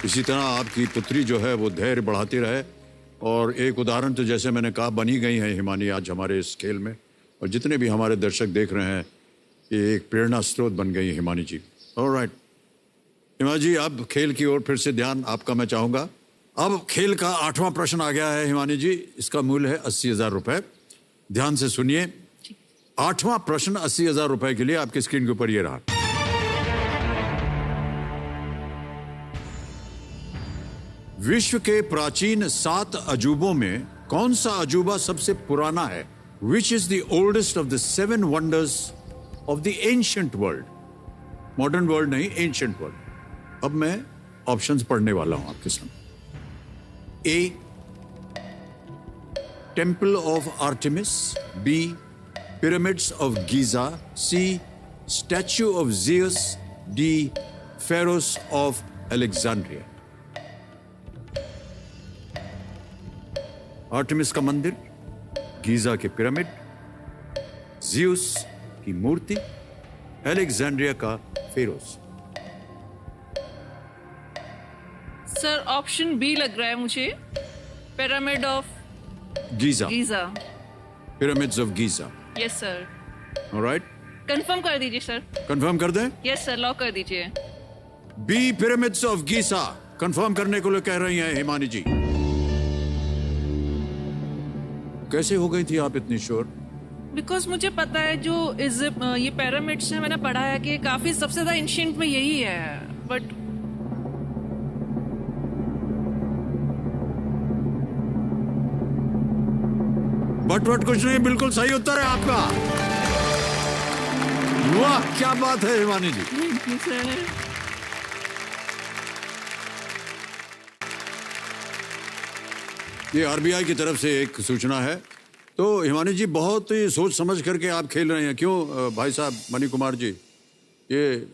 इसी तरह आपकी पुत्री जो है वो धैर्य बढ़ाती रहे, और एक उदाहरण तो जैसे मैंने कहा बनी गई है हिमानी आज हमारे इस खेल में, और जितने भी हमारे दर्शक देख रहे हैं, ये एक प्रेरणा स्रोत बन गई है हिमानी जी। ऑलराइट हिमा जी, अब खेल की ओर फिर से ध्यान आपका मैं चाहूंगा। अब खेल का 8वां प्रश्न आ गया है हिमानी जी, इसका मूल्य है 80,000 रुपए। ध्यान से सुनिए, 8वां प्रश्न 80,000 रुपए के लिए आपकी स्क्रीन के ऊपर ये रहा। विश्व के प्राचीन 7 अजूबों में कौन सा अजूबा सबसे पुराना है? Which is the oldest of the 7 wonders of the ancient world? Modern world नहीं, ancient world। अब मैं ऑप्शंस पढ़ने वाला हूं आपके सामने। A, Temple of Artemis, B, Pyramids of Giza, C, Statue of Zeus, D, Pharaohs of Alexandria। Artemis का मंदिर, गीजा के पिरामिड, ज़्यूस की मूर्ति, अलेक्जेंड्रिया का फेरोस। सर ऑप्शन बी लग रहा है मुझे, pyramid of Giza. Pyramids of Giza. Yes sir. Alright, confirm कर दीजिए सर। कंफर्म कर दें? यस सर, लॉक कर दीजिए। B, pyramids of Giza confirm करने को कह रही हैं हिमानी जी। कैसे हो गई थी आप इतनी श्योर? बिकॉज मुझे पता है जो ये पिरामिड्स है, मैंने पढ़ा है कि काफी सबसे ज्यादा एंशिएंट में यही है। बट कुछ नहीं, बिल्कुल सही उत्तर है आपका। वाह, क्या बात है हिमानी जी। ये आरबीआई की तरफ से एक सूचना है। तो हिमानी जी, बहुत ही सोच समझ करके आप खेल रहे हैं। क्यों भाई साहब मणि कुमार जी, ये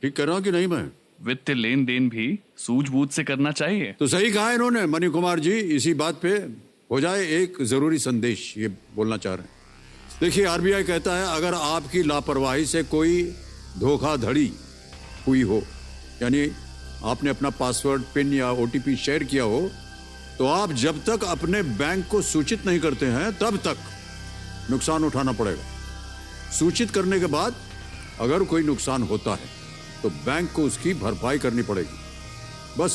ठीक कर रहा हूं कि नहीं मैं? वित्तीय लेन देन भी सूझबूझ से करना चाहिए। तो सही कहा इन्होंने मणि कुमार जी। इसी बात पे हो जाए एक जरूरी संदेश, ये बोलना चाह रहे हैं। देखिए, आरबीआई कहता है अगर आपकी लापरवाही से कोई धोखाधड़ी हुई हो, यानी आपने अपना पासवर्ड, पिन या OTP शेयर किया हो, तो आप जब तक अपने बैंक को सूचित नहीं करते हैं तब तक नुकसान उठाना पड़ेगा। सूचित करने के बाद अगर कोई नुकसान होता है तो बैंक को उसकी भरपाई करनी पड़ेगी। बस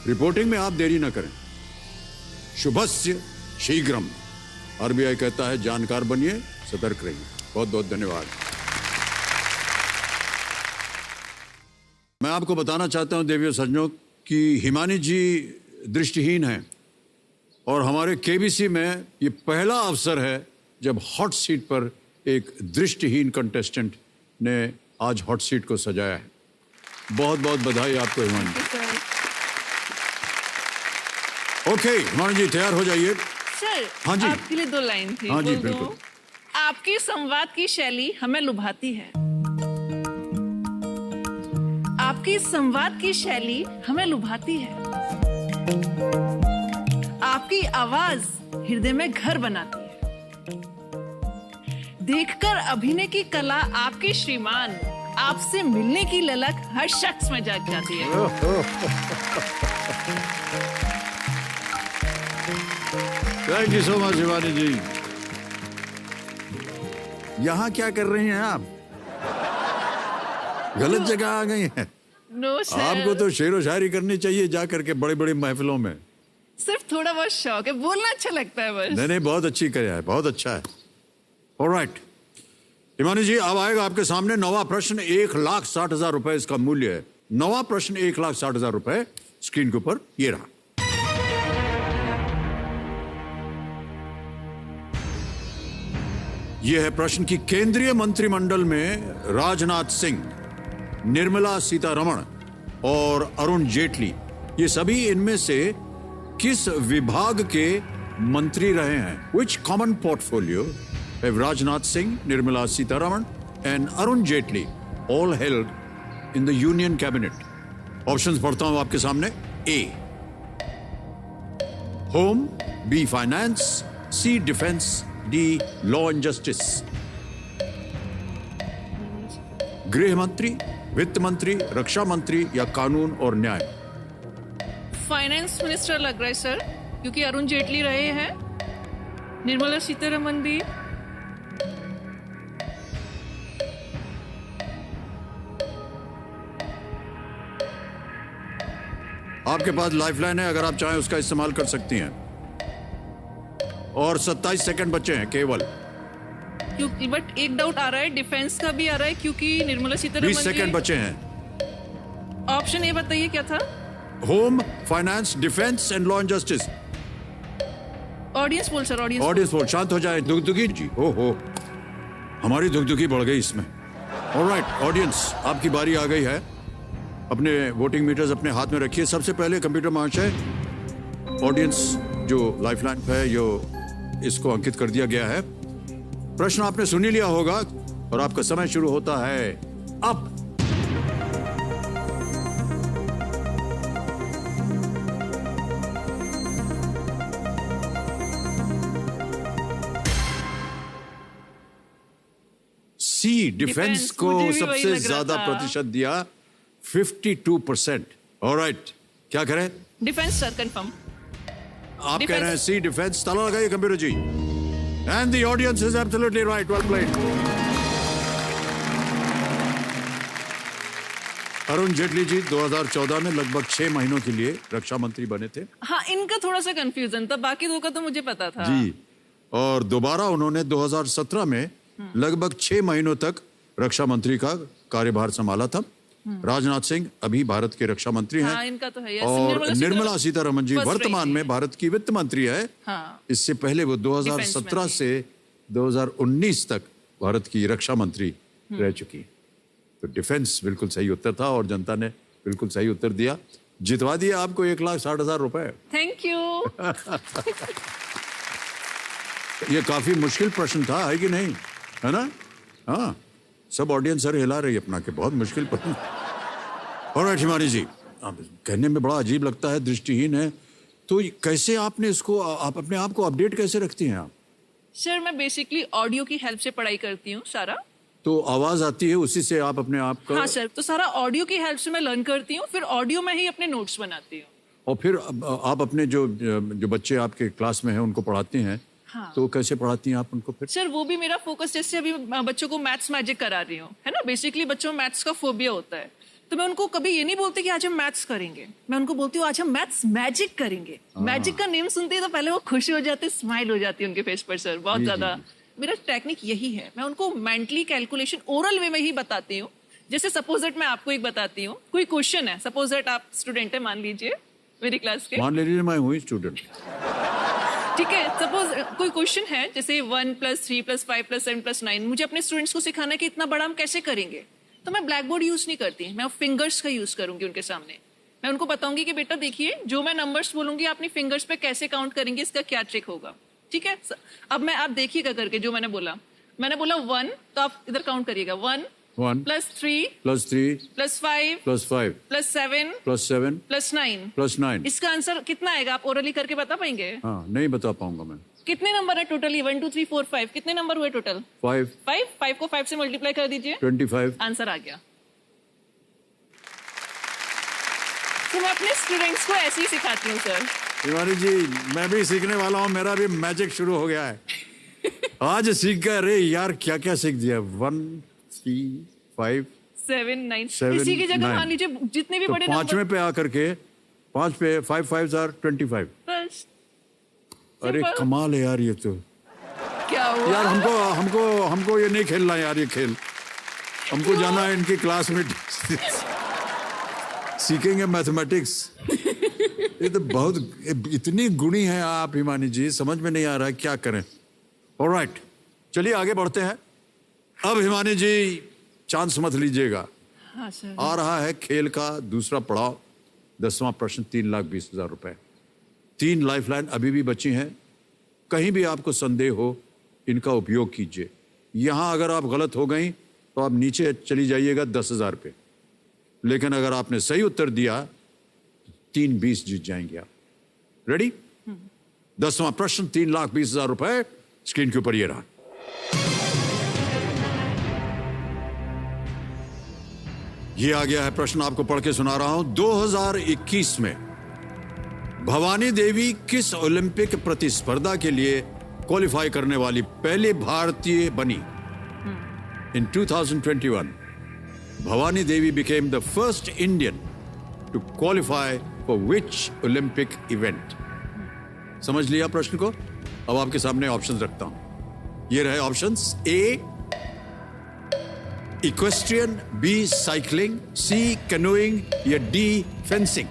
रिपोर्टिंग में आप देरी ना करें। शुभस्य शीघ्रम। RBI कहता है जानकार बनिए, सतर्क रहिए। बहुत बहुत धन्यवाद। मैं आपको बताना चाहता हूं देवियों सज्जनों कि हिमानी जी दृष्टिहीन हैं और हमारे KBC में ये पहला अवसर है जब हॉट सीट पर एक दृष्टिहीन कंटेस्टेंट ने आज हॉट सीट को सजाया है। बहुत बहुत बधाई आपको हिमानी जी। ओके हिमानी जी तैयार हो जाइए। सर हाँ जी, आपके लिए 2 लाइन थी। हाँ जी बोल दूं? बिल्कुल। आपकी संवाद की शैली हमें लुभाती है। आपकी संवाद की शैली हमें लुभाती है। आपकी आवाज हृदय में घर बनाती है। देखकर अभिनय की कला आपके श्रीमान, आपसे मिलने की ललक हर शख्स में जाग जाती है। Thank you so much Shivani ji. यहाँ क्या कर रही हैं आप? गलत जगह आ गई हैं। नो सर, आपको तो शेरो शायरी करनी चाहिए जा करके बड़े बड़े महफिलों में। सिर्फ थोड़ा बहुत शौक है, बोलना अच्छा लगता है बस। नहीं बहुत अच्छी किया है, बहुत अच्छा है। ऑलराइट हिमानी जी, अब आएगा आपके सामने नवा प्रश्न। 1,60,000 रुपए इसका मूल्य है। नवा प्रश्न 1,60,000 रुपए स्क्रीन के ऊपर ये रहा। यह है प्रश्न कि केंद्रीय मंत्रिमंडल में राजनाथ सिंह, निर्मला सीतारमण और अरुण जेटली, ये सभी इनमें से किस विभाग के मंत्री रहे हैं? Which common portfolio have Rajnath Singh, Nirmala Sitharaman and Arun Jaitley all held in the Union Cabinet? Options पढ़ता हूं आपके सामने। A, Home, B, Finance, C, Defense, D, Law and Justice। गृह मंत्री, वित्त मंत्री, रक्षा मंत्री या कानून और न्याय? फाइनेंस मिनिस्टर लग रहा है सर, क्योंकि अरुण जेटली रहे हैं, निर्मला सीतारमण भी। आपके पास लाइफलाइन है, अगर आप चाहें उसका इस्तेमाल कर सकती हैं। और 27 सेकंड बचे हैं केवल। क्योंकि बट एक डाउट आ रहा है, डिफेंस का भी आ रहा है क्योंकि निर्मला सीतारमण 20 सेकंड बचे हैं। ऑप्शन ए बताइए क्या था? Home, finance, defence and law and justice. Audience बोल सर, ऑडियंस बोल। शांत हो जाए। दुगदुगी जी, हो हमारी दुगदुगी बढ़ गई इसमें। ऑलराइट ऑडियंस, आपकी बारी आ गई है। अपने वोटिंग मीटर्स अपने हाथ में रखिए। सबसे पहले कंप्यूटर महाशय, ऑडियंस जो लाइफलाइन है यो इसको अंकित कर दिया गया है। प्रश्न आपने सुन ही लिया होगा और आपका समय शुरू होता है अब। सी, डिफेंस को सबसे ज्यादा प्रतिशत दिया, 52%। ऑलराइट, क्या करें? Defence sir, confirm. आप कह रहे हैं सी, डिफेंस। ताला लगाइए computer ji. And the audience is absolutely right. Well played. Arun Jaitley ji 2014 में लगभग 6 महीनों के लिए रक्षा मंत्री बने थे। हाँ, इनका थोड़ा सा कंफ्यूजन था, बाकी 2 का तो मुझे पता था जी। और दोबारा उन्होंने 2017 में लगभग 6 महीनों तक रक्षा मंत्री का कार्यभार संभाला था। राजनाथ सिंह अभी भारत के रक्षा मंत्री हैं। हाँ, इनका तो है। और निर्मला सीतारमण जी वर्तमान में भारत की वित्त मंत्री है। हाँ। इससे पहले वो 2017 से 2019 तक भारत की रक्षा मंत्री रह चुकी है। तो डिफेंस बिल्कुल सही उत्तर था और जनता ने बिल्कुल सही उत्तर दिया। जितवा दिया आपको 1,60,000 रुपए। Thank you. ये काफी मुश्किल प्रश्न था, है कि नहीं? है ना? हाँ, सब ऑडियंस सर हिला रही अपना के बहुत मुश्किल प्रश्न। और हिमानी जी, आप कहने में बड़ा अजीब लगता है, दृष्टिहीन है, तो कैसे आपने इसको, आप अपने आप को अपडेट कैसे रखती हैं आप? सर मैं बेसिकली ऑडियो की हेल्प से पढ़ाई करती हूँ सारा। तो आवाज आती है, उसी से आप अपने आप का। हाँ सर, तो सारा ऑडियो की हेल्प से मैं लर्न करती हूँ, फिर ऑडियो में ही अपने नोट्स बनाती हूँ। और फिर आप अपने जो बच्चे आपके क्लास में हैं उनको पढ़ाती हैं। हाँ। तो कैसे पढ़ाती हैं आप उनको फिर? सर वो भी मेरा फोकस, जैसे अभी बच्चों को मैथ्स मैजिक करा रही हूँ, है ना। बेसिकली बच्चों में मैथ्स का फोबिया होता है, तो मैं उनको कभी ये नहीं बोलती कि आज हम मैथ्स करेंगे, मैं उनको बोलती हूँ आज हम मैथ्स मैजिक करेंगे। मैजिक का नेम सुनते हैं तो पहले वो खुशी हो जाते, स्माइल हो जाती है उनके फेस पर सर, बहुत ज्यादा। मेरा टेक्निक यही है, मैं उनको मेंटली कैलकुलेशन ओरल वे में ही बताती हूँ। जैसे सपोज दैट मैं आपको एक बताती हूँ, कोई क्वेश्चन है, सपोज दैट आप स्टूडेंट है, मान लीजिए मेरी क्लास के, मान लीजिए मैं हुई स्टूडेंट, ठीक है। सपोज कोई क्वेश्चन है जैसे 1 + 3 + 5 + 7 + 9, मुझे अपने स्टूडेंट्स को सिखाना है कि इतना बड़ा हम कैसे करेंगे, तो मैं ब्लैक बोर्ड यूज नहीं करती, मैं फिंगर्स का यूज करूंगी उनके सामने। मैं उनको बताऊंगी कि बेटा देखिए, जो मैं नंबर्स बोलूंगी अपनी फिंगर्स पे कैसे काउंट करेंगे, इसका क्या ट्रिक होगा, ठीक है। अब मैं आप देखिएगा करके, जो मैंने बोला 1, तो आप इधर काउंट करिएगा, 1 + 3 +3 + 5 +5 + 7 +7 + 9 +9। इसका आंसर कितना आएगा, आप ओरली करके बता पाएंगे? हाँ, नहीं बता पाऊंगा मैं। कितने नंबर है टोटली? 1 2 3 4 5, कितने नंबर हुए टोटल? 5 को 5 से मल्टीप्लाई कर दीजिए, 25। आंसर आ गया। तो मैं अपने स्टूडेंट्स को ऐसे ही सिखाती हूँ सर। तिवारी जी, मैं भी सीखने वाला हूँ, मेरा भी मैजिक शुरू हो गया है। आज सीख गए, अरे यार क्या क्या सीख दिया। 1 3 5 7 9, 7 इसी की जगह 9। मान लीजिए जितने भी तो बड़े पांचवें पे आकर के 5 पे 5 5s are 25। बस अरे Simple। कमाल है यार ये तो। क्या हुआ यार हमको ये नहीं खेलना यार, ये खेल हमको जाना है इनकी क्लास में, सीखेंगे मैथमेटिक्स। ये तो बहुत इतनी गुणी है आप हिमानी जी, समझ में नहीं आ रहा है क्या करें। ऑलराइट, चलिए आगे बढ़ते हैं। अब हिमानी जी चांस मत लीजिएगा, हाँ सर। आ रहा है खेल का दूसरा पड़ाव, 10वां प्रश्न, 3,20,000 रुपए। 3 लाइफलाइन अभी भी बची हैं। कहीं भी आपको संदेह हो, इनका उपयोग कीजिए। यहां अगर आप गलत हो गई तो आप नीचे चली जाइएगा 10,000 पे, लेकिन अगर आपने सही उत्तर दिया 3,20,000 जीत जाएंगे आप। रेडी? 10वां प्रश्न, 3,20,000 रुपए स्क्रीन के ऊपर ये रहा। ये आ गया है प्रश्न, आपको पढ़ के सुना रहा हूं। 2021 में भवानी देवी किस ओलंपिक प्रतिस्पर्धा के लिए क्वालिफाई करने वाली पहली भारतीय बनी? इन 2021, Bhavani Devi became the first Indian to qualify for which Olympic event? समझ लिया प्रश्न को? अब आपके सामने ऑप्शंस रखता हूं। ये रहे ऑप्शंस। ए इक्वेस्ट्रियन, बी साइकिलिंग, सी कैनोइंग या डी फेंसिंग।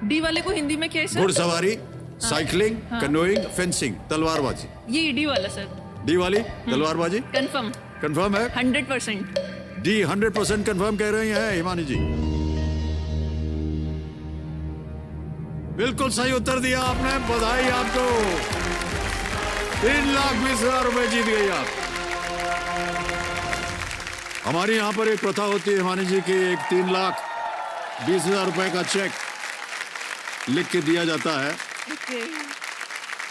डी वाले को हिंदी में क्या है सर? घुड़सवारी, साइकिलिंग, कैनोइंग, फेंसिंग, तलवारबाजी। ये डी वाला सर। डी वाली तलवारबाजी कंफर्म? कंफर्म है? 100%। डी 100% कंफर्म कह रही हैं हिमानी जी। बिल्कुल सही उत्तर दिया आपने, बधाई आपको। 3,20,000 रुपए जीत गई आप। हमारे यहाँ पर एक प्रथा होती है हिमानी जी की, एक 3,20,000 रुपए का चेक लिख के दिया जाता है।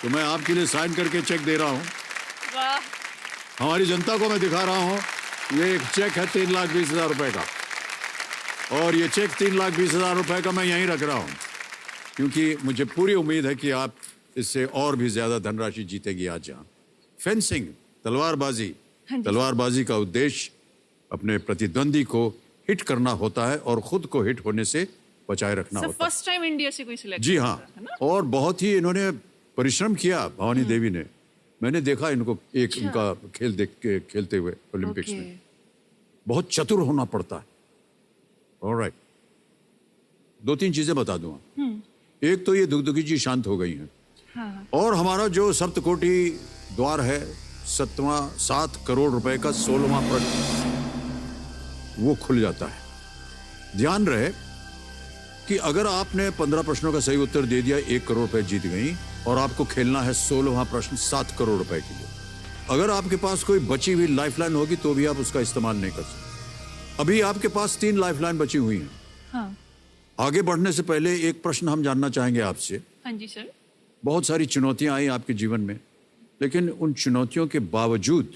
तो मैं आपके लिए साइन करके चेक दे रहा हूँ। वाह। हमारी जनता को मैं दिखा रहा हूँ, ये एक चेक है 3,20,000 रुपए का, और ये चेक 3,20,000 रुपए का मैं यहीं रख रहा हूँ, क्योंकि मुझे पूरी उम्मीद है कि आप इससे और भी ज्यादा धनराशि जीतेगी आज यहाँ। फेंसिंग, तलवारबाजी। तलवारबाजी का उद्देश्य अपने प्रतिद्वंदी को हिट करना होता है और खुद को हिट होने से बचाए रखना होता है। फर्स्ट टाइम इंडिया से कोई सिलेक्ट? जी हाँ, और बहुत ही इन्होंने परिश्रम किया भवानी देवी ने। मैंने देखा इनको एक उनका खेल देख के खेलते हुए ओलंपिक्स में। बहुत चतुर होना पड़ता है। ऑलराइट, 2-3 चीजें बता दूंगा। एक तो ये दुगदुगी जी शांत हो गई हैं। हाँ। और हमारा जो सप्तकोटि द्वार है, 7 करोड़ रुपए का 16वां प्रश्न, वो खुल जाता है। ध्यान रहे कि अगर आपने 15 प्रश्नों का सही उत्तर दे दिया, 1 करोड़ रुपए जीत गई, और आपको खेलना है 16वां प्रश्न 7 करोड़ रुपए के लिए। अगर आपके पास कोई बची हुई लाइफलाइन होगी तो भी आप उसका इस्तेमाल नहीं कर सकते। अभी आपके पास 3 लाइफलाइन बची हुई हैं। हाँ। आगे बढ़ने से पहले एक प्रश्न हम जानना चाहेंगे आपसे। हाँ जी सर। बहुत सारी चुनौतियां आई आपके जीवन में, लेकिन उन चुनौतियों के बावजूद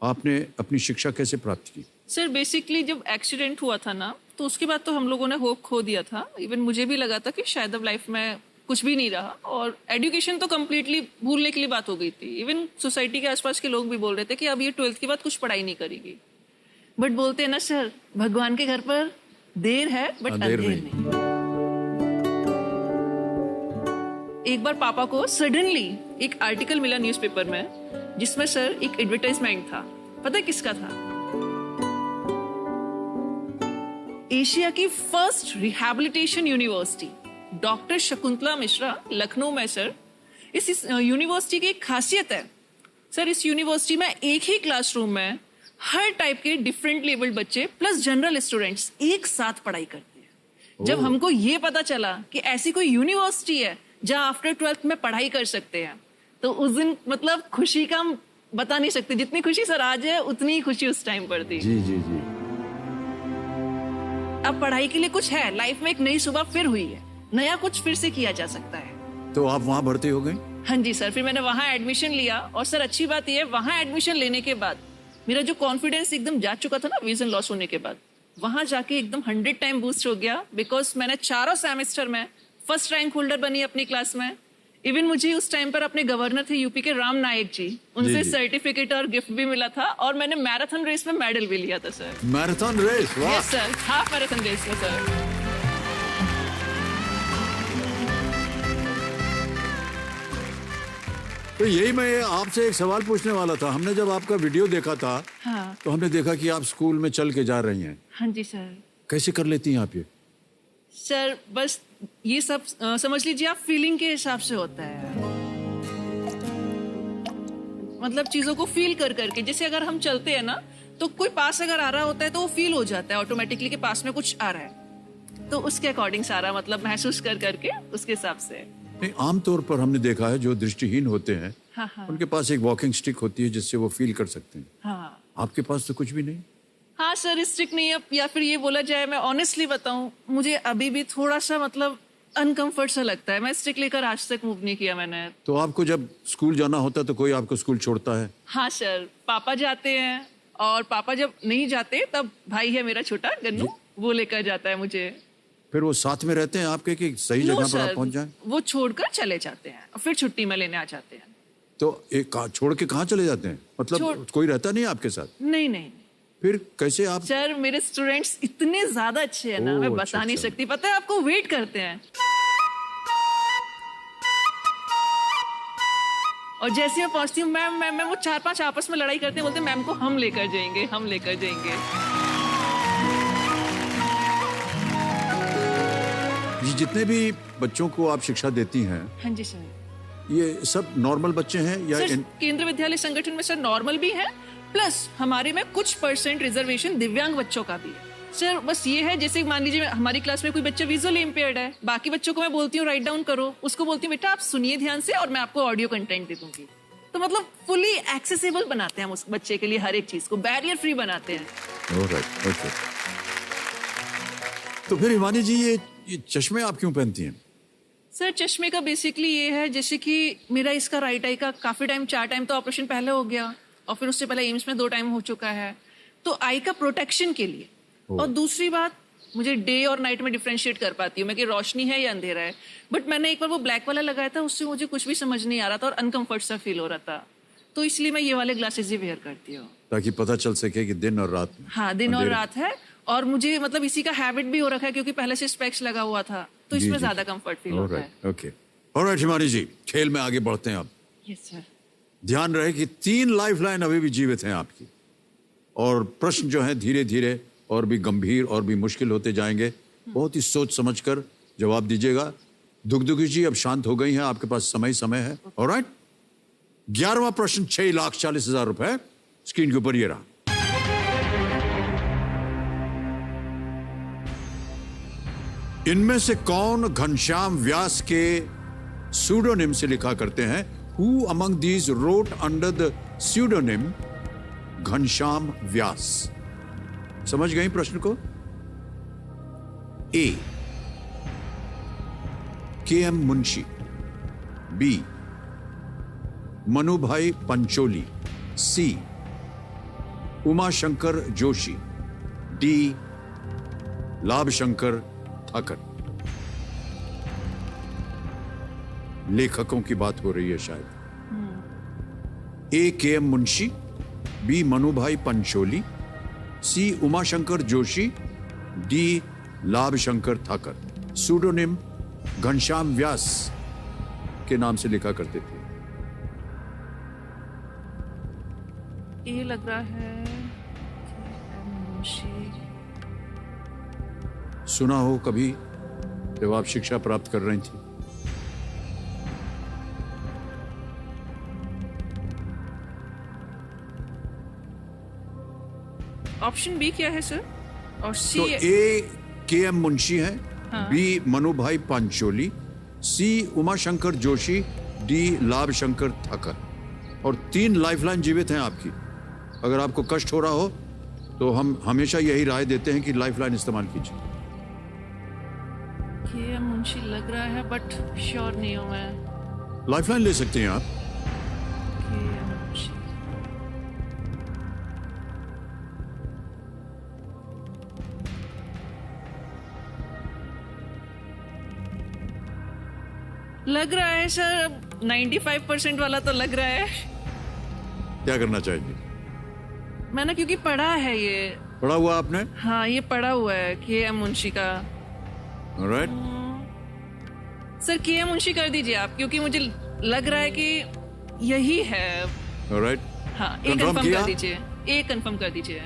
आपने अपनी शिक्षा कैसे प्राप्त की? सर बेसिकली जब एक्सीडेंट हुआ था ना, तो उसके बाद तो हम लोगों ने होप खो दिया था। इवन मुझे भी लगा था कि शायद अब लाइफ में कुछ भी नहीं रहा, और एजुकेशन तो कम्प्लीटली भूलने के लिए बात हो गई थी। इवन सोसाइटी के आसपास के लोग भी बोल रहे थे कि अब ये 12th के बाद कुछ पढ़ाई नहीं करेगी। बट बोलते हैं ना सर, भगवान के घर पर देर है बट अंधेर नहीं। एक बार पापा को सडनली एक आर्टिकल मिला न्यूज़पेपर में, जिसमें सर एक एडवर्टाइजमेंट था। पता है किसका था? एशिया की first rehabilitation university doctor Shakuntala Mishra, Lucknow में सर। इस यूनिवर्सिटी की एक खासियत है सर, इस यूनिवर्सिटी में एक ही क्लासरूम में हर टाइप के डिफरेंट लेवल्ड बच्चे प्लस जनरल स्टूडेंट्स एक साथ पढ़ाई करते हैं। जब हमको ये पता चला कि ऐसी कोई यूनिवर्सिटी है जहां आफ्टर 12th में पढ़ाई कर सकते हैं, तो उस दिन मतलब खुशी का हम बता नहीं सकते। जितनी खुशी सर आज है, उतनी ही खुशी उस टाइम पर थी। जी जी जी। अब पढ़ाई के लिए कुछ है, लाइफ में एक नई सुबह फिर हुई है, नया कुछ फिर से किया जा सकता है। तो आप वहां भर्ती हो गए? हाँ जी सर, फिर मैंने वहां एडमिशन लिया। और सर अच्छी बात यह है, वहां एडमिशन लेने के बाद मेरा जो कॉन्फिडेंस एकदम जा चुका था ना विजन लॉस होने के बाद, वहां जाके एकदम 100 टाइम बूस्ट हो गया। बिकॉज मैंने 4 सेमेस्टर में फर्स्ट रैंक होल्डर बनी अपनी क्लास में। इवन मुझे उस टाइम पर अपने गवर्नर थे यूपी के राम नायक जी, उनसे सर्टिफिकेट और गिफ्ट भी मिला था। और मैंने मैराथन रेस में मेडल भी लिया था सर। Marathon race? वाह। Yes sir, half marathon race में सर। तो यही मैं आपसे एक सवाल पूछने वाला था। हमने जब आपका वीडियो देखा था, हाँ। तो हमने देखा कि आप स्कूल में चल के जा रही हैं। हाँ जी सर। कैसे कर लेती हैं आप ये? सर बस ये सब समझ लीजिए आप, फीलिंग के हिसाब से होता है। मतलब चीजों को फील कर करके, जैसे अगर हम चलते हैं ना, तो कोई पास अगर आ रहा होता है तो वो फील हो जाता है ऑटोमेटिकली कि पास में कुछ आ रहा है। तो उसके अकॉर्डिंग सारा मतलब महसूस कर करके उसके हिसाब से। नहीं, आमतौर पर हमने देखा है जो दृष्टिहीन होते हैं, हाँ हाँ। उनके पास एक वॉकिंग स्टिक होती है जिससे वो फील कर सकते हैं। हाँ। आपके पास तो कुछ भी नहीं? हाँ सर, स्टिक नहीं है, या फिर ये बोला जाए, मैं ऑनेस्टली बताऊं, मुझे अभी भी थोड़ा सा मतलब अनकंफर्ट सा लगता है। मैं स्टिक लेकर आज तक मूव नहीं किया मैंने। तो आपको जब स्कूल जाना होता है तो कोई आपको स्कूल छोड़ता है? हाँ सर, पापा जाते हैं, और पापा जब नहीं जाते तब भाई है मेरा छोटा गन्नू, वो लेकर जाता है मुझे। फिर वो साथ में रहते हैं आपके कि सही जगह पर आप पहुंच जाएं? वो छोड़कर चले जाते हैं, फिर छुट्टी में लेने आ जाते हैं। तो एक छोड़ के कहाँ चले जाते हैं? मतलब कोई रहता नहीं आपके साथ? नहीं नहीं। फिर कैसे आप? सर मेरे स्टूडेंट्स इतने ज्यादा अच्छे हैं ना, मैं बता नहीं सकती। पता है आपको, वेट करते हैं, और जैसे मैं पहुंचती हूँ, मैम वो 4-5 आपस में लड़ाई करते हैं, बोलते हैं मैम को हम लेकर जाएंगे, हम लेकर जाएंगे। ये जितने भी बच्चों को आप शिक्षा देती हैं, हाँ जी सर, ये सब नॉर्मल बच्चे हैं या सर केंद्र विद्यालय संगठन में सर नॉर्मल भी है, प्लस हमारे में कुछ % रिजर्वेशन दिव्यांग बच्चों का भी है सर। बस ये है, जैसे मान लीजिए हमारी क्लास में कोई बच्चा विजुअली इम्पेयर्ड है, बाकी बच्चों को मैं बोलती हूँ राइट डाउन करो, उसको बोलती हूँ बेटा आप सुनिए ध्यान से और मैं आपको ऑडियो कंटेंट दे दूंगी। तो मतलब फुली एक्सेसिबल बनाते हैं हम उस बच्चे के लिए, हर एक चीज को बैरियर फ्री बनाते हैं। Alright, okay. तो फिर हिमानी जी, ये चश्मे आप क्यों पहनती हैं? सर चश्मे का बेसिकली ये है, जैसे कि मेरा इसका राइट आई का काफी टाइम, 4 टाइम तो ऑपरेशन पहले हो गया, और फिर उससे पहले एम्स में 2 टाइम हो चुका है, तो आई का प्रोटेक्शन के लिए। और दूसरी बात, मुझे डे और नाइट में डिफरेंशिएट कर पाती हूँ मैं कि रोशनी है या अंधेरा है। बट मैंने एक बार वो ब्लैक वाला लगाया था, उससे मुझे कुछ भी समझ नहीं आ रहा था और अनकंफर्ट सा फील हो रहा था, तो इसलिए मैं ये वाले ग्लासेस ही वेयर करती हूँ, ताकि पता चल सके कि दिन और रात में। हाँ, दिन और रात है, और मुझे मतलब इसी का हैबिट भी हो रखा है क्योंकि पहले से स्पेक्स लगा हुआ था, तो इसमें ज्यादा कंफर्ट फील होता है। ओके, ऑलराइट हिमानी जी, खेल में आगे बढ़ते हैं अब। Yes sir. ध्यान रहे कि 3 लाइफलाइन अभी भी जीवित हैं आपकी, और प्रश्न जो है धीरे धीरे और भी गंभीर और भी मुश्किल होते जाएंगे। बहुत ही सोच समझकर जवाब दीजिएगा। दुगदुगी जी अब शांत हो गई हैं, आपके पास समय है। ऑलराइट, 11वां प्रश्न 6,40,000 रुपए स्क्रीन के ऊपर ये रहा। इनमें से कौन घनश्याम व्यास के सूडोनिम से लिखा करते हैं? Who among these wrote under the pseudonym Ghanshyam व्यास? समझ गई प्रश्न को? A. K.M. मुंशी, B. Manubhai Pancholi, C Umashankar Joshi, D Labhshankar Thakar. लेखकों की बात हो रही है शायद। A K M Munshi, B Manubhai Pancholi, C Umashankar Joshi, D Labhshankar Thakar. Pseudonym Ghanshyam Vyas के नाम से लिखा करते थे। ये लग रहा है सुना हो कभी जब आप शिक्षा प्राप्त कर रही थी? ऑप्शन बी क्या है सर? और सी? तो ए के एम मुंशी है, बी मनुभाई पांचोली, सी उमाशंकर जोशी, डी लाभशंकर ठाकर। और 3 लाइफलाइन जीवित हैं आपकी। अगर आपको कष्ट हो रहा हो तो हम हमेशा यही राय देते हैं कि लाइफलाइन इस्तेमाल कीजिए। ये मुंशी लग रहा है बट श्योर नहीं हूं मैं। लाइफलाइन ले सकते हैं आप। लग रहा है सर 95% वाला तो लग रहा है। क्या करना चाहिए? मैंने क्योंकि पढ़ा है ये। पढ़ा हुआ आपने? हाँ, ये पढ़ा हुआ है के एम मुंशी का। ऑलराइट। सर के एम मुंशी कर दीजिए आप, क्योंकि मुझे लग रहा है कि यही है। ऑलराइट। हाँ, ए कंफर्म कर दीजिए। ए कंफर्म कर दीजिए।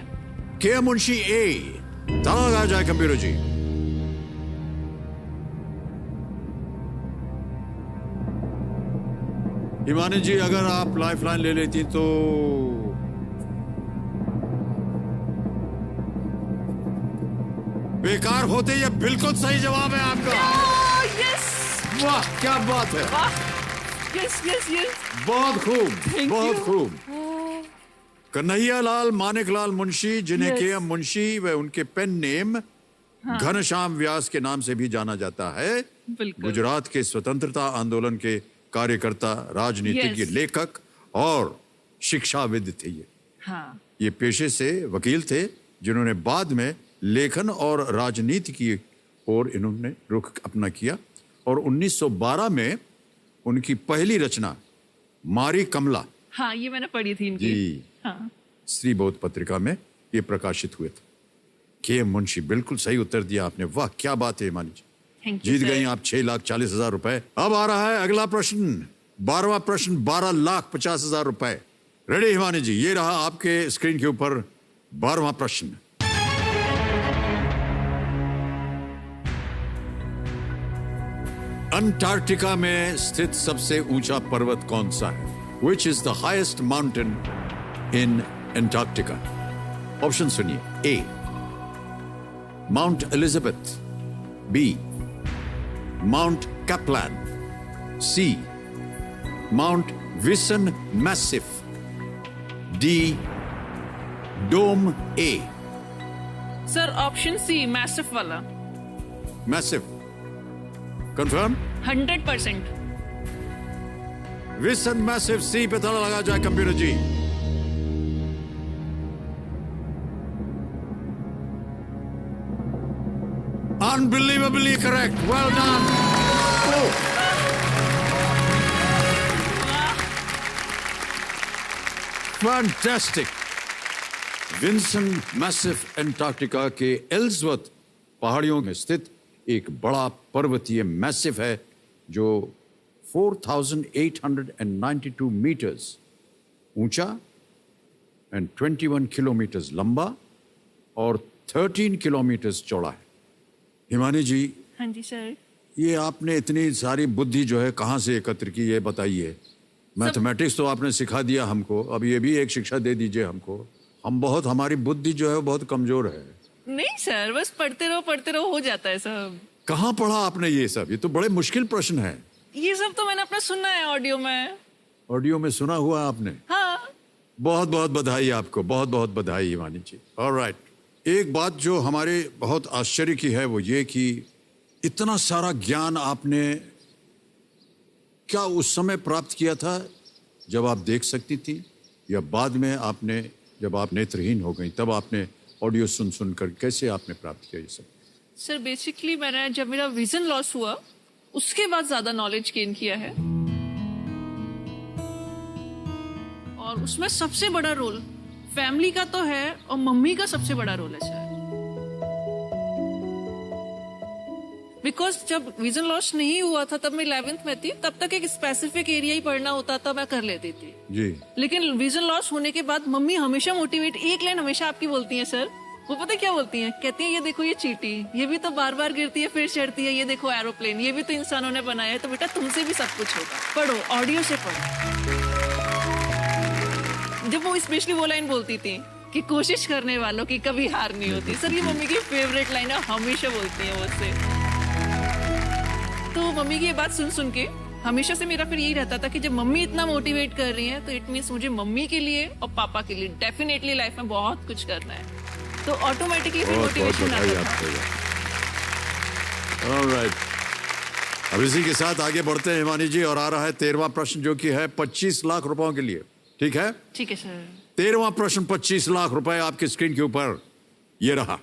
के एम मुंशी ए। ताला लगा जाए कंप्यूटर जी। हिमानी जी, अगर आप लाइफलाइन ले लेती तो बेकार होते। ये बिल्कुल सही जवाब है आपका। यस! वाह, क्या बात है। यस यस यस, बहुत खूब, बहुत खूब। कन्हैया लाल मानिक लाल मुंशी, जिन्हें के एम मुंशी व उनके पेन नेम घनश्याम व्यास के नाम से भी जाना जाता है, गुजरात के स्वतंत्रता आंदोलन के कार्यकर्ता, राजनीतिज्ञ, लेखक और शिक्षाविद थे ये। ये पेशे से वकील थे, जिन्होंने बाद में लेखन और राजनीति की ओर इन्होंने रुख अपना किया। और 1912 में उनकी पहली रचना मारी कमला, हाँ, ये मैंने पढ़ी थी इनकी। जी, हाँ, स्त्री बोध पत्रिका में ये प्रकाशित हुए थे। के एम मुंशी, बिल्कुल सही उत्तर दिया आपने। वाह, क्या बात है हिमानी जी। जीत गई आप 6,40,000 रुपए। अब आ रहा है अगला प्रश्न, 12वां प्रश्न, 12,50,000 रुपए। रेडी हिमानी जी? ये रहा आपके स्क्रीन के ऊपर 12वां प्रश्न। अंटार्कटिका में स्थित सबसे ऊंचा पर्वत कौन सा है? Which is the highest mountain in Antarctica? Option सुनिए। A mount Elizabeth, B mount Kaplan, C mount Vinson massif, D dome A. Sir option C, massif वाला। Massif confirm? 100%। Vinson massif C पे ताला लगा जाए computer ji. Unbelievably correct. Well done. Oh. Fantastic. Vinson massif Antarctica के Ellsworth पहाड़ियों में स्थित एक बड़ा पर्वतीय मैसिव है जो 4,892 मीटर्स ऊंचा एंड 21 किलोमीटर्स लंबा और 13 किलोमीटर्स चौड़ा है। हिमानी जी, हाँ जी सर। ये आपने इतनी सारी बुद्धि जो है कहाँ से एकत्र की, ये बताइए। मैथमेटिक्स तो आपने सिखा दिया हमको, अब ये भी एक शिक्षा दे दीजिए हमको। हमारी बुद्धि जो है बहुत कमजोर है। नहीं सर, बस पढ़ते रहो हो जाता है सब। कहाँ पढ़ा आपने ये सब? ये तो बड़े मुश्किल प्रश्न है। ये सब तो मैंने अपना सुना है ऑडियो में। ऑडियो में सुना हुआ आपने? हाँ। बहुत बहुत बधाई आपको, बहुत बहुत बधाई हिमानी जी। ऑलराइट, एक बात जो हमारे बहुत आश्चर्य की है वो ये कि इतना सारा ज्ञान आपने क्या उस समय प्राप्त किया था जब आप देख सकती थी, या बाद में आपने, जब आप नेत्रहीन हो गई तब आपने ऑडियो सुन कर कैसे आपने प्राप्त किया ये सब? सर बेसिकली मैंने जब मेरा विजन लॉस हुआ उसके बाद ज्यादा नॉलेज गेन किया है, और उसमें सबसे बड़ा रोल फैमिली का तो है और मम्मी का सबसे बड़ा रोल है सर। बिकॉज जब विजन लॉस नहीं हुआ था तब मैं 11th में थी, तब तक एक स्पेसिफिक एरिया ही पढ़ना होता था, मैं कर लेती थी जी। लेकिन विजन लॉस होने के बाद मम्मी हमेशा मोटिवेट, एक लाइन हमेशा आपकी बोलती है सर, वो पता क्या बोलती हैं? कहती हैं ये देखो ये चींटी, ये भी तो बार बार गिरती है फिर चढ़ती है, ये देखो एरोप्लेन, ये भी तो इंसानों ने बनाया है, तो बेटा तुमसे भी सब कुछ होगा, पढ़ो, ऑडियो से पढ़ो। जब वो स्पेशली वो लाइन बोलती थी कि कोशिश करने वालों की कभी हार नहीं होती, सर ये मम्मी की फेवरेट लाइन है, हमेशा बोलती है मुझसे। तो मम्मी की ये बात सुन सुन के हमेशा से मेरा फिर यही रहता था कि जब मम्मी इतना मोटिवेट कर रही है तो इट मीन्स मुझे मम्मी के लिए और पापा के लिए डेफिनेटली लाइफ में बहुत कुछ करना है, तो ऑटोमेटिकली फिर मोटिवेशन आता है। ऑलराइट, अब इसी के साथ आगे बढ़ते हैं हिमानी जी, और आ रहा है 13वां प्रश्न जो कि है 25 लाख रुपयों के लिए। ठीक है? ठीक है सर। 13वां प्रश्न 25 लाख रुपए आपके स्क्रीन के ऊपर ये रहा।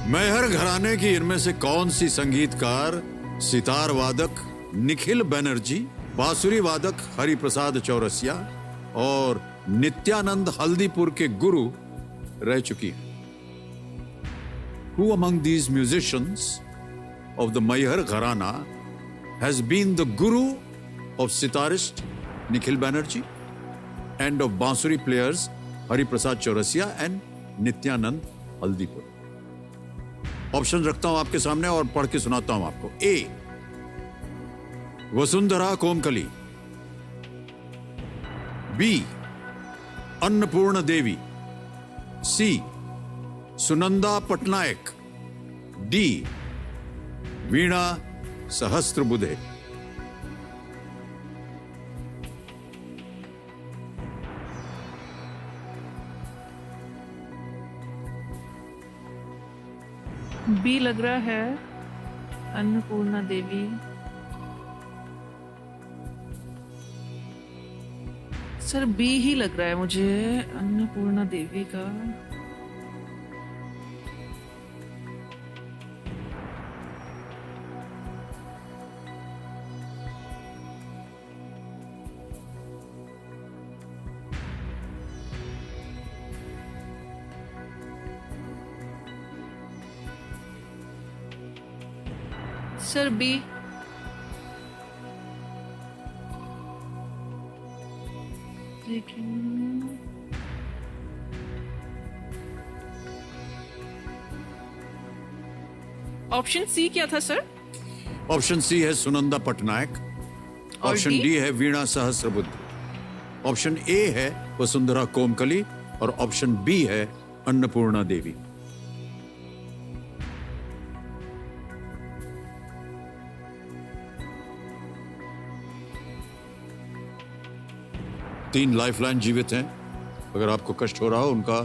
मैहर घराने की इनमें से कौन सी संगीतकार सितार वादक निखिल बनर्जी, बांसुरी वादक हरिप्रसाद चौरसिया और नित्यानंद हल्दीपुर के गुरु रह चुकी है? Who among these musicians of the Mayhar Gharana has been the guru of sitarist Nikhil Banerjee and of bansuri players Hari Prasad Chaurasia and Nityanand Haldipur? Option रखता हूं आपके सामने और पढ़ के सुनाता हूं आपको। A, Vasundhara Komkali, B, Annapurna Devi, C, Sunanda Patnaik, D, Veena Sahasrabuddhe. B लग रहा है, अन्नपूर्णा देवी। सर बी ही लग रहा है मुझे, अन्नपूर्णा देवी का। Sir B. लेकिन ऑप्शन सी क्या था सर? ऑप्शन सी है सुनंदा पटनायक, ऑप्शन डी है वीणा सहस्त्रबुद्धे, ऑप्शन ए है वसुंधरा कोमकली और ऑप्शन बी है अन्नपूर्णा देवी। तीन लाइफलाइन जीवित हैं, अगर आपको कष्ट हो रहा हो उनका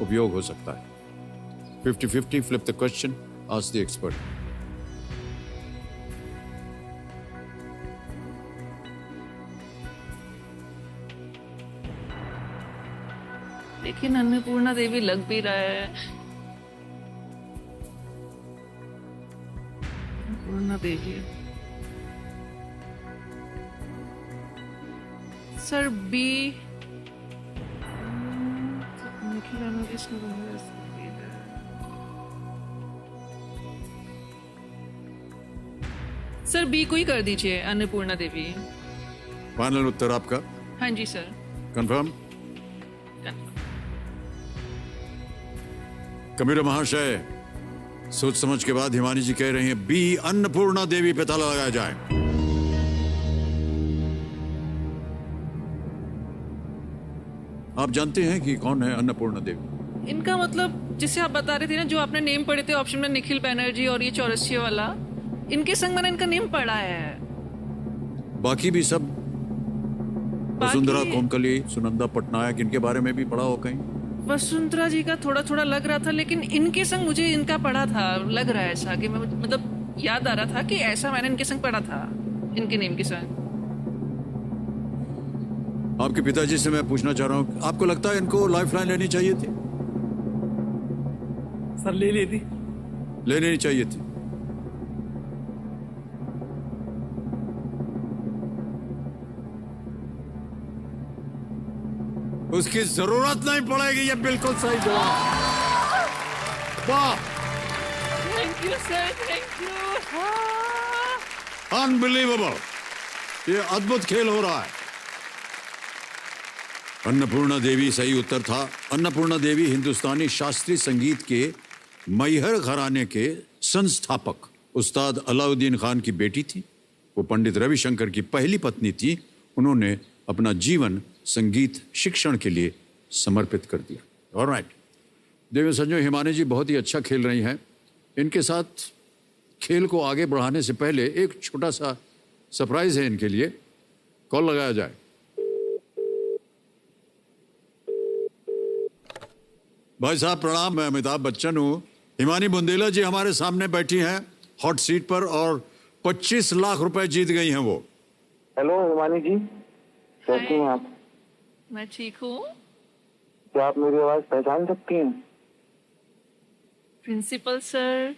उपयोग हो सकता है। 50-50, flip the question, ask the expert. लेकिन अन्नपूर्णा देवी लग भी रहा है। Annapurna Devi. Sir B. Sir B को ही कर दीजिए, अन्नपूर्णा देवी। फाइनल उत्तर आपका? हाँ जी सर। कंफर्म? कबीर महाशय, सोच समझ के बाद हिमानी जी कह रही हैं बी, अन्नपूर्णा देवी पे ताला लगाया जाए। आप जानते हैं कि कौन है अन्नपूर्णा देवी? इनका मतलब जिसे आप बता रहे थे ना, जो आपने नेम पढ़े थे ऑप्शन में, निखिल बैनर्जी और ये चौरसिया वाला, इनके संग मैंने इनका नेम पढ़ा है। बाकी भी सब, वसुंधरा कोमकली, सुनंदा पटनायक, इनके बारे में भी पढ़ा हो कहीं? वसुंधरा जी का थोड़ा थोड़ा लग रहा था, लेकिन इनके संग मुझे इनका पढ़ा था, लग रहा है ऐसा कि मैं मतलब याद आ रहा था कि ऐसा मैंने इनके संग पढ़ा था, इनके नेम के संग। आपके पिताजी से मैं पूछना चाह रहा हूँ, आपको लगता है इनको लाइफलाइन लेनी चाहिए थी? सर ले लेती। लेनी चाहिए थी। उसकी जरूरत नहीं पड़ेगी, ये बिल्कुल सही जवाब। वाह, thank you sir, thank you. Unbelievable, ये अद्भुत खेल हो रहा है। अन्नपूर्णा देवी सही उत्तर था। अन्नपूर्णा देवी हिंदुस्तानी शास्त्रीय संगीत के मैहर घराने के संस्थापक उस्ताद अलाउद्दीन खान की बेटी थी। वो पंडित रविशंकर की पहली पत्नी थी। उन्होंने अपना जीवन संगीत शिक्षण के लिए समर्पित कर दिया। ऑलराइट देवी संजय, हिमानी जी बहुत ही अच्छा खेल रही हैं। इनके साथ खेल को आगे बढ़ाने से पहले एक छोटा सा सरप्राइज है इनके लिए। कॉल लगाया जाए। भाई साहब प्रणाम, मैं अमिताभ बच्चन हूँ। हिमानी बुंदेला जी हमारे सामने बैठी हैं हॉट सीट पर और 25 लाख रुपए जीत गई हैं वो। हेलो हिमानी जी, कैसी हैं आप? मैं ठीक हूँ। क्या आप मेरी आवाज पहचान सकती हैं? Principal sir.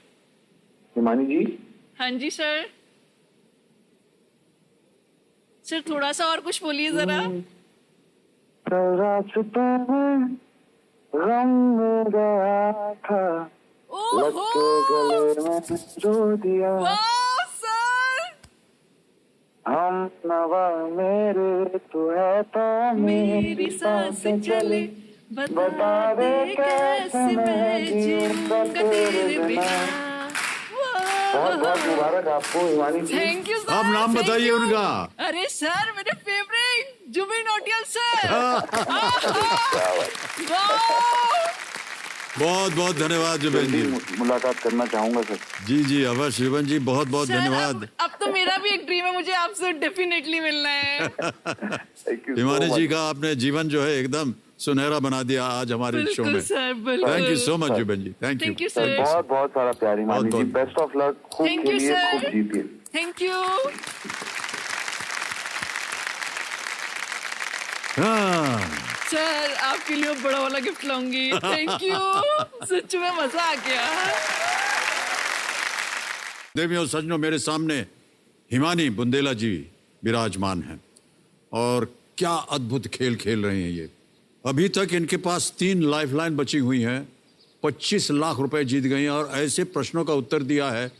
हिमानी जी। हाँ जी सर। सर थोड़ा सा और कुछ बोलिए जरा। गम में गया था, लग के गले में रो दिया। सर हम नवा मेरे तू है तो मेरी सांस चले, बता दे कैसे मैं जीऊंगा तेरे बिना। बहुत बहुत मुबारक आपको Himani ji. Thank you sir. आप नाम बताइए उनका। अरे सर मेरे फेवरेट जुबिन नौटियाल सर। बहुत बहुत धन्यवाद जुबेन जी। मुलाकात करना चाहूंगा सर। जी जी अवश्य जुबेन जी, बहुत बहुत धन्यवाद। अब तो मेरा भी एक ड्रीम है, मुझे आपसे डेफिनेटली मिलना है। हिमानी जी का आपने जीवन जो है एकदम सुनहरा बना दिया आज हमारे शो में। सर बिल्कुल। Thank you so much Zubeen ji. Thank you sir. बहुत बहुत सारा प्यार Himani ji. Best of luck. खूब Thank you, खेलिए, sir. खूब जीतिए। Thank you. सर आपके लिए बड़ा वाला गिफ्ट लाऊंगी। थैंक यू, सच में मजा आ गया। देवियों सज्जनों, मेरे सामने हिमानी बुंदेला जी विराजमान हैं और क्या अद्भुत खेल खेल रहे हैं ये। अभी तक इनके पास 3 लाइफलाइन बची हुई हैं, 25 लाख रुपए जीत गई हैं और ऐसे प्रश्नों का उत्तर दिया है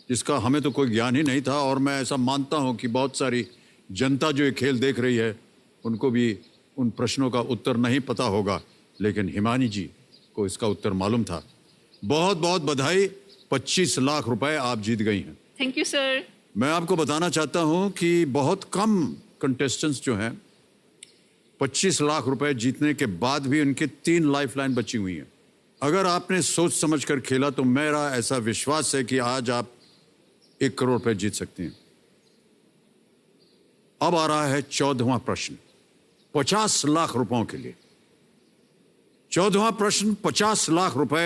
जिसका हमें तो कोई ज्ञान ही नहीं था। और मैं ऐसा मानता हूं कि बहुत सारी जनता जो ये खेल देख रही है उनको भी उन प्रश्नों का उत्तर नहीं पता होगा, लेकिन हिमानी जी को इसका उत्तर मालूम था। बहुत बहुत बधाई, 25 लाख रुपए आप जीत गई हैं। Thank you sir. मैं आपको बताना चाहता हूं कि बहुत कम कंटेस्टेंट्स जो हैं 25 लाख रुपए जीतने के बाद भी उनके 3 लाइफलाइन बची हुई हैं। अगर आपने सोच समझकर खेला तो मेरा ऐसा विश्वास है कि आज आप 1 करोड़ रुपए जीत सकते हैं। अब आ रहा है 14वां प्रश्न 50 लाख रुपयों के लिए। 14वां प्रश्न 50 लाख रुपए।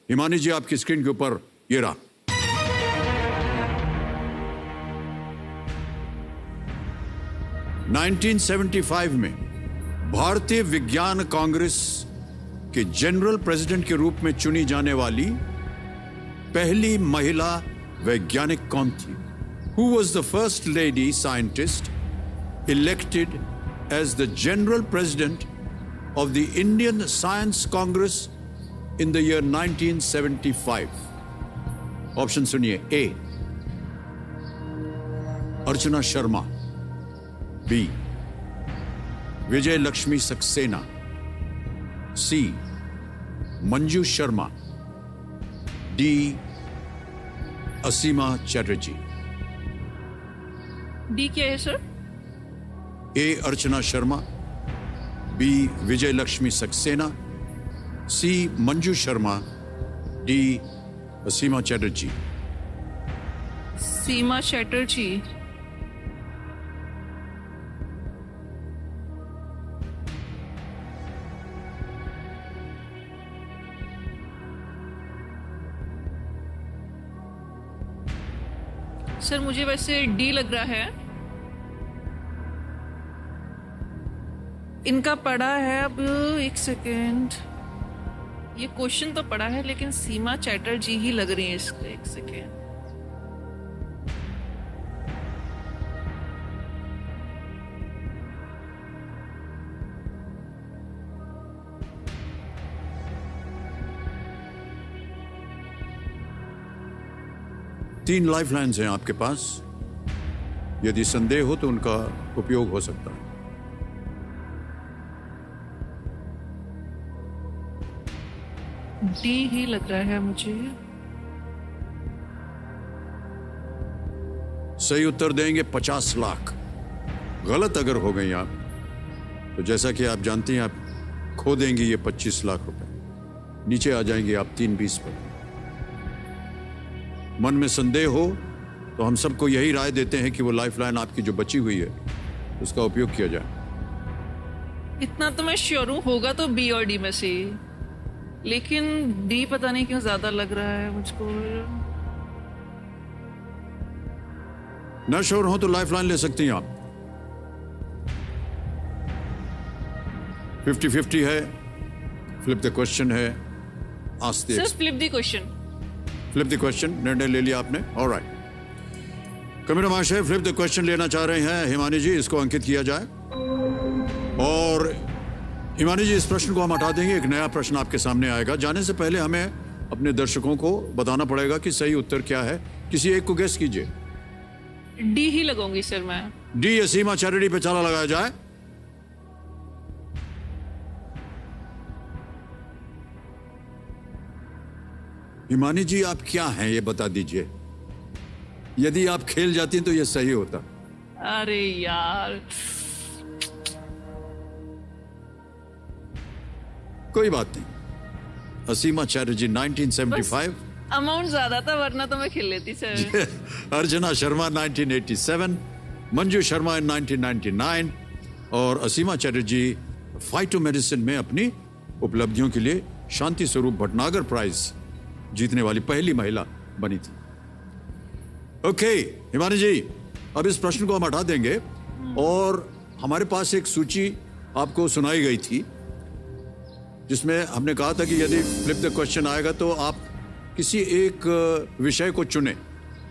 हिमानी जी आपकी स्क्रीन के ऊपर ये रहा। नाइनटीन 1975 में भारतीय विज्ञान कांग्रेस के जनरल प्रेसिडेंट के रूप में चुनी जाने वाली पहली महिला वैज्ञानिक कौन थी? Who was the first lady scientist elected as the general president of the Indian Science Congress in the year 1975? Option सुनिए। A. Archana Sharma, B. Vijay Lakshmi Saxena, C. Manju Sharma, D. Asima Chatterjee. D क्या है sir? A. Archana Sharma, B. Vijay Lakshmi Saxena, C. Manju Sharma, D. Asima Chatterjee. Seema Chatterjee. Sir मुझे वैसे D लग रहा है। इनका पढ़ा है, अब एक सेकेंड, ये क्वेश्चन तो पढ़ा है लेकिन सीमा चैटर्जी ही लग रही है इसको। एक सेकेंड, तीन लाइफलाइंस हैं आपके पास, यदि संदेह हो तो उनका उपयोग हो सकता है। डी ही लग रहा है मुझे। सही उत्तर देंगे 50 लाख। गलत अगर हो गई आप तो जैसा कि आप जानती हैं आप खो देंगी ये 25 लाख रुपए, नीचे आ जाएंगे आप 320 पर। मन में संदेह हो तो हम सबको यही राय देते हैं कि वो लाइफलाइन आपकी जो बची हुई है उसका उपयोग किया जाए। इतना तो मैं श्योर हूँ होगा तो बी और डी में से, लेकिन डी पता नहीं क्यों ज्यादा लग रहा है मुझको। न श्योर हो तो लाइफलाइन ले सकती हैं आप। 50-50 है, फ्लिप द क्वेश्चन है, आस्ते sir flip the question. Flip the question, निर्णय ले लिया आपने। ऑलराइट, कैमरा महाशय फ्लिप द क्वेश्चन लेना चाह रहे हैं हिमानी जी, इसको अंकित किया जाए। और हिमानी जी इस प्रश्न को हम हटा देंगे, एक नया प्रश्न आपके सामने आएगा। जाने से पहले हमें अपने दर्शकों को बताना पड़ेगा कि सही उत्तर क्या है। किसी एक को गेस कीजिए। डी ही लगाऊंगी सर मैं। डी या सीमा चैरिटी पे चाला लगाया जाए। हिमानी जी आप क्या हैं ये बता दीजिए। यदि आप खेल जाती तो ये सही होता। अरे यार कोई बात नहीं। असीमा चैटर्जी 1975, अमाउंट ज्यादा था वरना तो मैं खेल लेती सर। अर्चना शर्मा 1987, मंजू शर्मा इन 1999 और असीमा चैटर्जी फाइटो मेडिसिन में अपनी उपलब्धियों के लिए शांति स्वरूप भटनागर प्राइज जीतने वाली पहली महिला बनी थी। ओके हिमानी जी, अब इस प्रश्न को हम हटा देंगे और हमारे पास एक सूची आपको सुनाई गई थी जिसमें हमने कहा था कि यदि फ्लिप द क्वेश्चन आएगा तो आप किसी एक विषय को चुने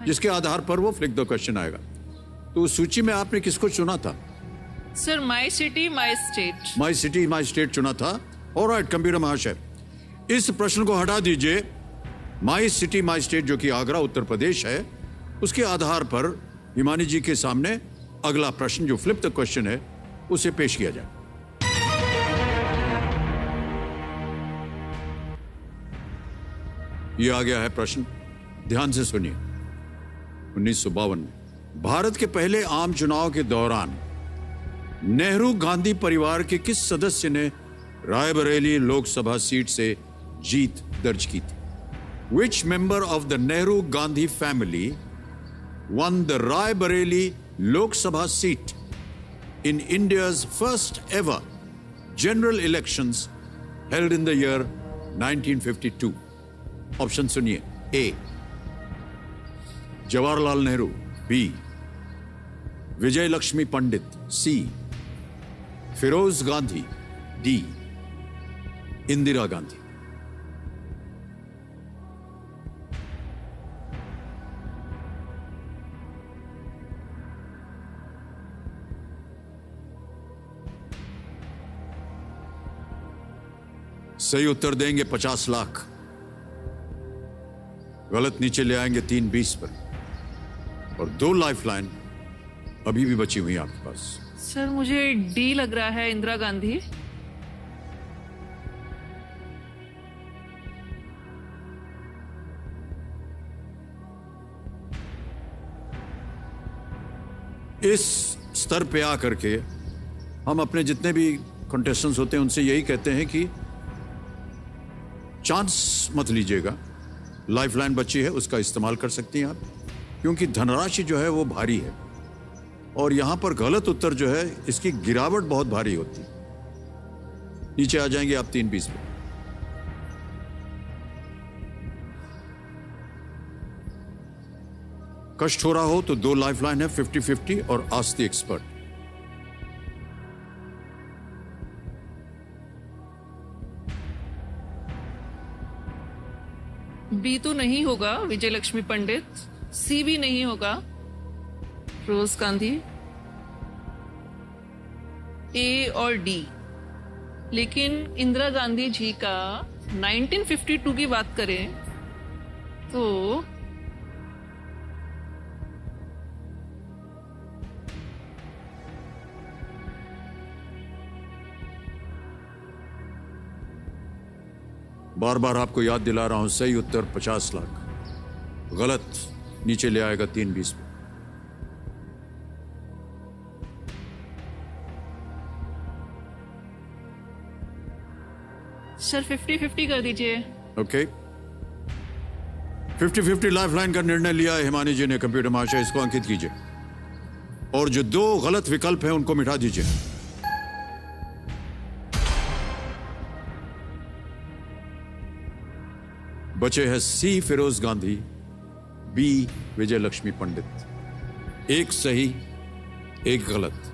जिसके आधार पर वो फ्लिप द क्वेश्चन आएगा। तो उस सूची में आपने किसको चुना था? Sir my city my state. My city my state चुना था। ऑलराइट कंप्यूटर महाशय, इस प्रश्न को हटा दीजिए। माई सिटी माई स्टेट जो कि आगरा उत्तर प्रदेश है, उसके आधार पर हिमानी जी के सामने अगला प्रश्न जो फ्लिप द क्वेश्चन है उसे पेश किया जाए। यह आ गया है प्रश्न, ध्यान से सुनिए। 1952 में भारत के पहले आम चुनाव के दौरान नेहरू गांधी परिवार के किस सदस्य ने रायबरेली लोकसभा सीट से जीत दर्ज की थी? Which member of the Nehru Gandhi family won the Raebareli Lok Sabha seat in India's first ever general elections held in the year 1952? Option सुनिए। ए जवाहरलाल नेहरू, बी विजय लक्ष्मी पंडित, सी फिरोज गांधी, डी इंदिरा गांधी। सही उत्तर देंगे 50 लाख। गलत नीचे ले आएंगे 320 पर। और 2 लाइफलाइन अभी भी बची हुई आपके पास। सर मुझे डी लग रहा है, इंदिरा गांधी। इस स्तर पे आकर के हम अपने जितने भी कंटेस्टेंट्स होते हैं उनसे यही कहते हैं कि चांस मत लीजिएगा। लाइफलाइन बची है उसका इस्तेमाल कर सकती हैं आप, क्योंकि धनराशि जो है वो भारी है और यहां पर गलत उत्तर जो है इसकी गिरावट बहुत भारी होती है। नीचे आ जाएंगे आप 320 पे। कष्ट हो रहा हो तो 2 लाइफलाइन है, 50-50 और आस्क द एक्सपर्ट। बी तो नहीं होगा विजय लक्ष्मी पंडित, सी भी नहीं होगा फिरोज गांधी, ए और डी। लेकिन इंदिरा गांधी जी का 1952 की बात करें तो बार बार आपको याद दिला रहा हूं, सही उत्तर 50 लाख, गलत नीचे ले आएगा 3-20 में। सर 50-50 कर दीजिए। ओके, 50-50 लाइफलाइन का निर्णय लिया है हिमानी जी ने। कंप्यूटर महाशय इसको अंकित कीजिए और जो 2 गलत विकल्प हैं उनको मिटा दीजिए। बचे हैं सी फिरोज गांधी, बी विजय लक्ष्मी पंडित। एक सही, एक गलत।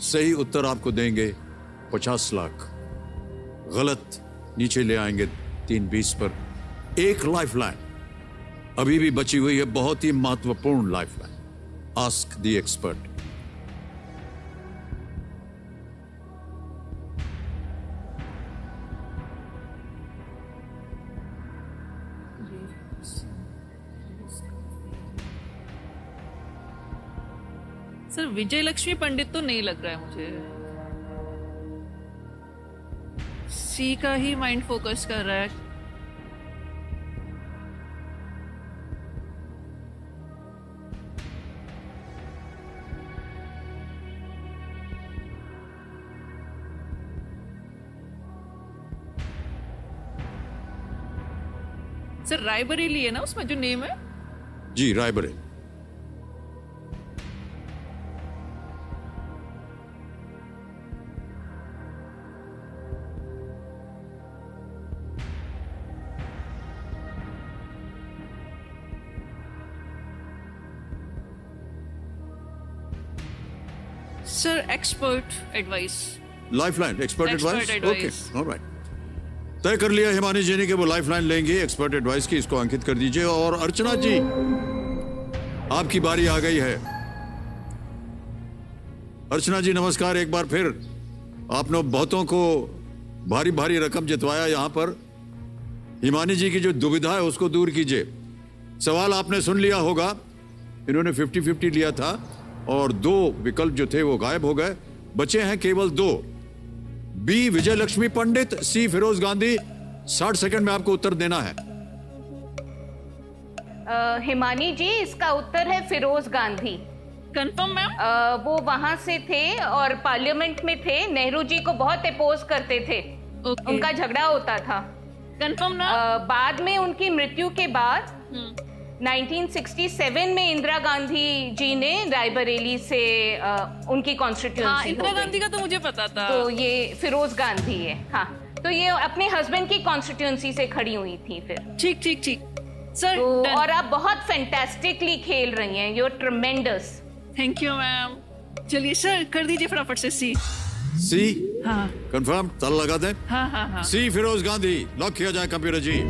सही उत्तर आपको देंगे 50 लाख, गलत नीचे ले आएंगे 3-20 पर। एक लाइफलाइन अभी भी बची हुई है, बहुत ही महत्वपूर्ण lifeline. Ask the expert. Sir Vijaya Lakshmi Pandit तो नहीं लग रहा है मुझे, सी का ही माइंड फोकस कर रहा है। सर रायबरेली है ना उसमें जो नेम है? जी Raebareli. Sir expert advice. Lifeline expert advice, okay alright. तय कर लिया हिमानी जी ने कि वो लाइफलाइन लेंगे एक्सपर्ट एडवाइस की। इसको अंकित कर दीजिए। और अर्चना जी आपकी बारी आ गई है। अर्चना जी नमस्कार। एक बार फिर आपने बहुतों को भारी भारी रकम जितवाया। यहां पर हिमानी जी की जो दुविधा है उसको दूर कीजिए। सवाल आपने सुन लिया होगा, इन्होंने 50-50 लिया था और 2 विकल्प जो थे वो गायब हो गए। बचे हैं केवल 2, बी विजय लक्ष्मी पंडित, सी फिरोज गांधी। 60 सेकंड में आपको उत्तर देना है। हिमानी जी इसका उत्तर है फिरोज गांधी। Confirm ma'am? वो वहां से थे और पार्लियामेंट में थे, नेहरू जी को बहुत अपोज करते थे। उनका झगड़ा होता था। कंफर्म ना? बाद में उनकी मृत्यु के बाद 1967 में इंदिरा गांधी जी ने रायबरेली से उनकी कॉन्स्टिट्यूएंसी। हाँ, इंदिरा गांधी का तो मुझे पता था। तो ये फिरोज गांधी है। हाँ, तो ये अपने हस्बैंड की कॉन्स्टिट्यूएंसी से खड़ी हुई थी फिर। ठीक ठीक ठीक सर। तो और आप बहुत फैंटास्टिकली खेल रही हैं, you are tremendous. Thank you ma'am. चलिए सर कर दीजिए फटाफट से सी। सी? हाँ कंफर्म? ताला लगा दें? हाँ हाँ हाँ। सी फिरोज गांधी लॉक किया जाए कंप्यूटर जी।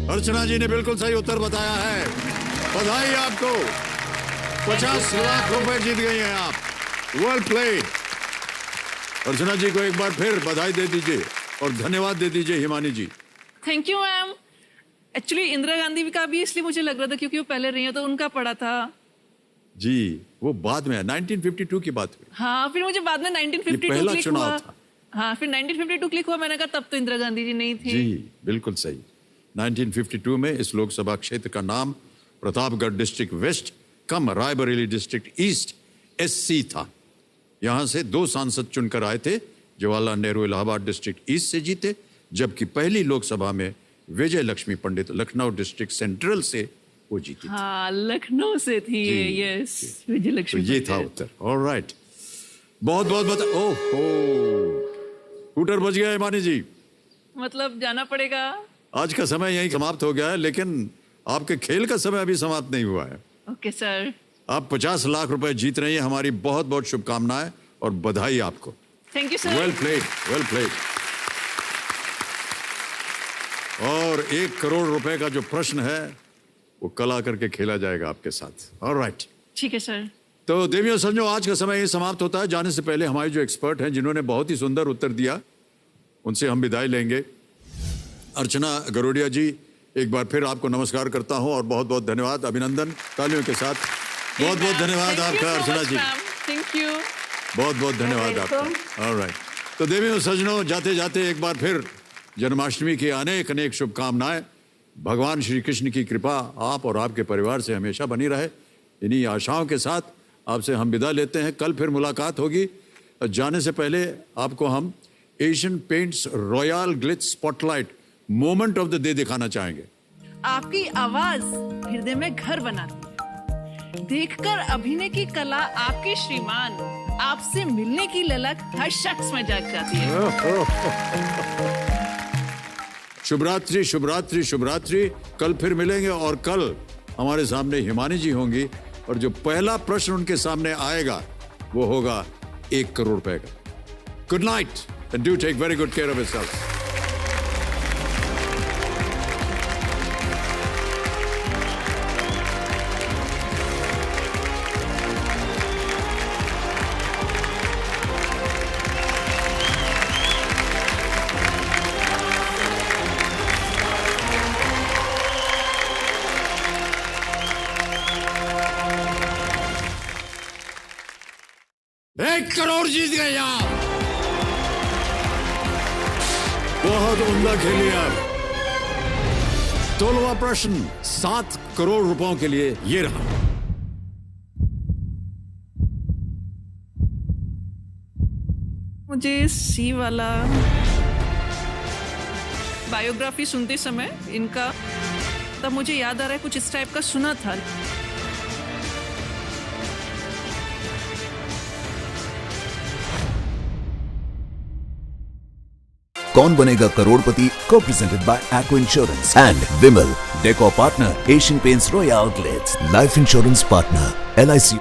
अर्चना जी ने बिल्कुल सही उत्तर बताया है। बधाई आपको, 50 लाख रुपए जीत गई हैं आप। Well played. अर्चना जी को एक बार फिर बधाई दे दीजिए और धन्यवाद दे दीजिए Himani ji. Thank you ma'am. Actually Indira Gandhi का भी इसलिए मुझे लग रहा था क्योंकि वो पहले रही हो तो उनका पड़ा था। जी वो बाद में 1952 की बात हुई। हाँ फिर मुझे बाद में 1952 पहला क्लिक चुनाव हुआ। था। हाँ फिर 1952 क्लिक हुआ, मैंने कहा तब तो इंदिरा गांधी जी नहीं थी। जी बिल्कुल सही। 1952 में इस लोकसभा क्षेत्र का नाम प्रतापगढ़ डिस्ट्रिक्ट वेस्ट कम रायबरेली डिस्ट्रिक्ट ईस्ट SC था। यहां से 2 सांसद चुनकर आए थे। जवाहरलाल नेहरू इलाहाबाद डिस्ट्रिक्ट ईस्ट से जीते, जबकि पहली लोकसभा में विजय लक्ष्मी पंडित लखनऊ डिस्ट्रिक्ट सेंट्रल से वो जीती थी। हाँ, लखनऊ से थी ये, यस, विजयलक्ष्मी। तो ये था उत्तर। ऑलराइट, बहुत बहुत बता। ओहो, स्कूटर बच गया है मानी जी। मतलब जाना पड़ेगा। आज का समय यही समाप्त हो गया है, लेकिन आपके खेल का समय अभी समाप्त नहीं हुआ है। Okay sir. आप 50 लाख रुपए जीत रही हैं। हमारी बहुत बहुत शुभकामनाएं और बधाई आपको। Thank you sir. Well played, well played. और 1 करोड़ रुपए का जो प्रश्न है वो कल आकर के खेला जाएगा आपके साथ। ऑलराइट, ठीक है सर। तो देवियों सज्जनों, आज का समय ये समाप्त होता है। जाने से पहले हमारे जो एक्सपर्ट हैं, जिन्होंने बहुत ही सुंदर उत्तर दिया, उनसे हम विदाई लेंगे। अर्चना गरोडिया जी, एक बार फिर आपको नमस्कार करता हूं और बहुत बहुत धन्यवाद, अभिनंदन, तालियों के साथ। बहुत बहुत धन्यवाद आपका अर्चना जी। Thank you. बहुत बहुत धन्यवाद आपका। ऑलराइट, तो देवियों सज्जनों, जाते जाते एक बार फिर जन्माष्टमी की अनेक अनेक शुभकामनाएं। भगवान श्री कृष्ण की कृपा आप और आपके परिवार से हमेशा बनी रहे। इन्हीं आशाओं के साथ आपसे हम विदा लेते हैं। कल फिर मुलाकात होगी। जाने से पहले आपको हम Asian paints royal Glitz spotlight moment of the day दिखाना चाहेंगे। आपकी आवाज हृदय में घर बनाती है। देखकर अभिनय की कला आपके श्रीमान, आपसे मिलने की ललक हर शख्स में जाग जाती है। शुभ रात्रि, शुभ रात्रि, शुभ रात्रि। कल फिर मिलेंगे और कल हमारे सामने हिमानी जी होंगी और जो पहला प्रश्न उनके सामने आएगा वो होगा 1 करोड़ रुपए का। Good night and do take very good care of yourself. Crore जीत गए आप। बहुत उम्दा खेलिए आप। 16वां प्रश्न 7 करोड़ रुपयों के लिए ये रहा। मुझे सी वाला बायोग्राफी सुनते समय इनका, तब मुझे याद आ रहा है कुछ इस टाइप का सुना था। कौन बनेगा करोड़पति को presented by aqua insurance and Vimal, decor partner Asian paints royal glades, life insurance partner LIC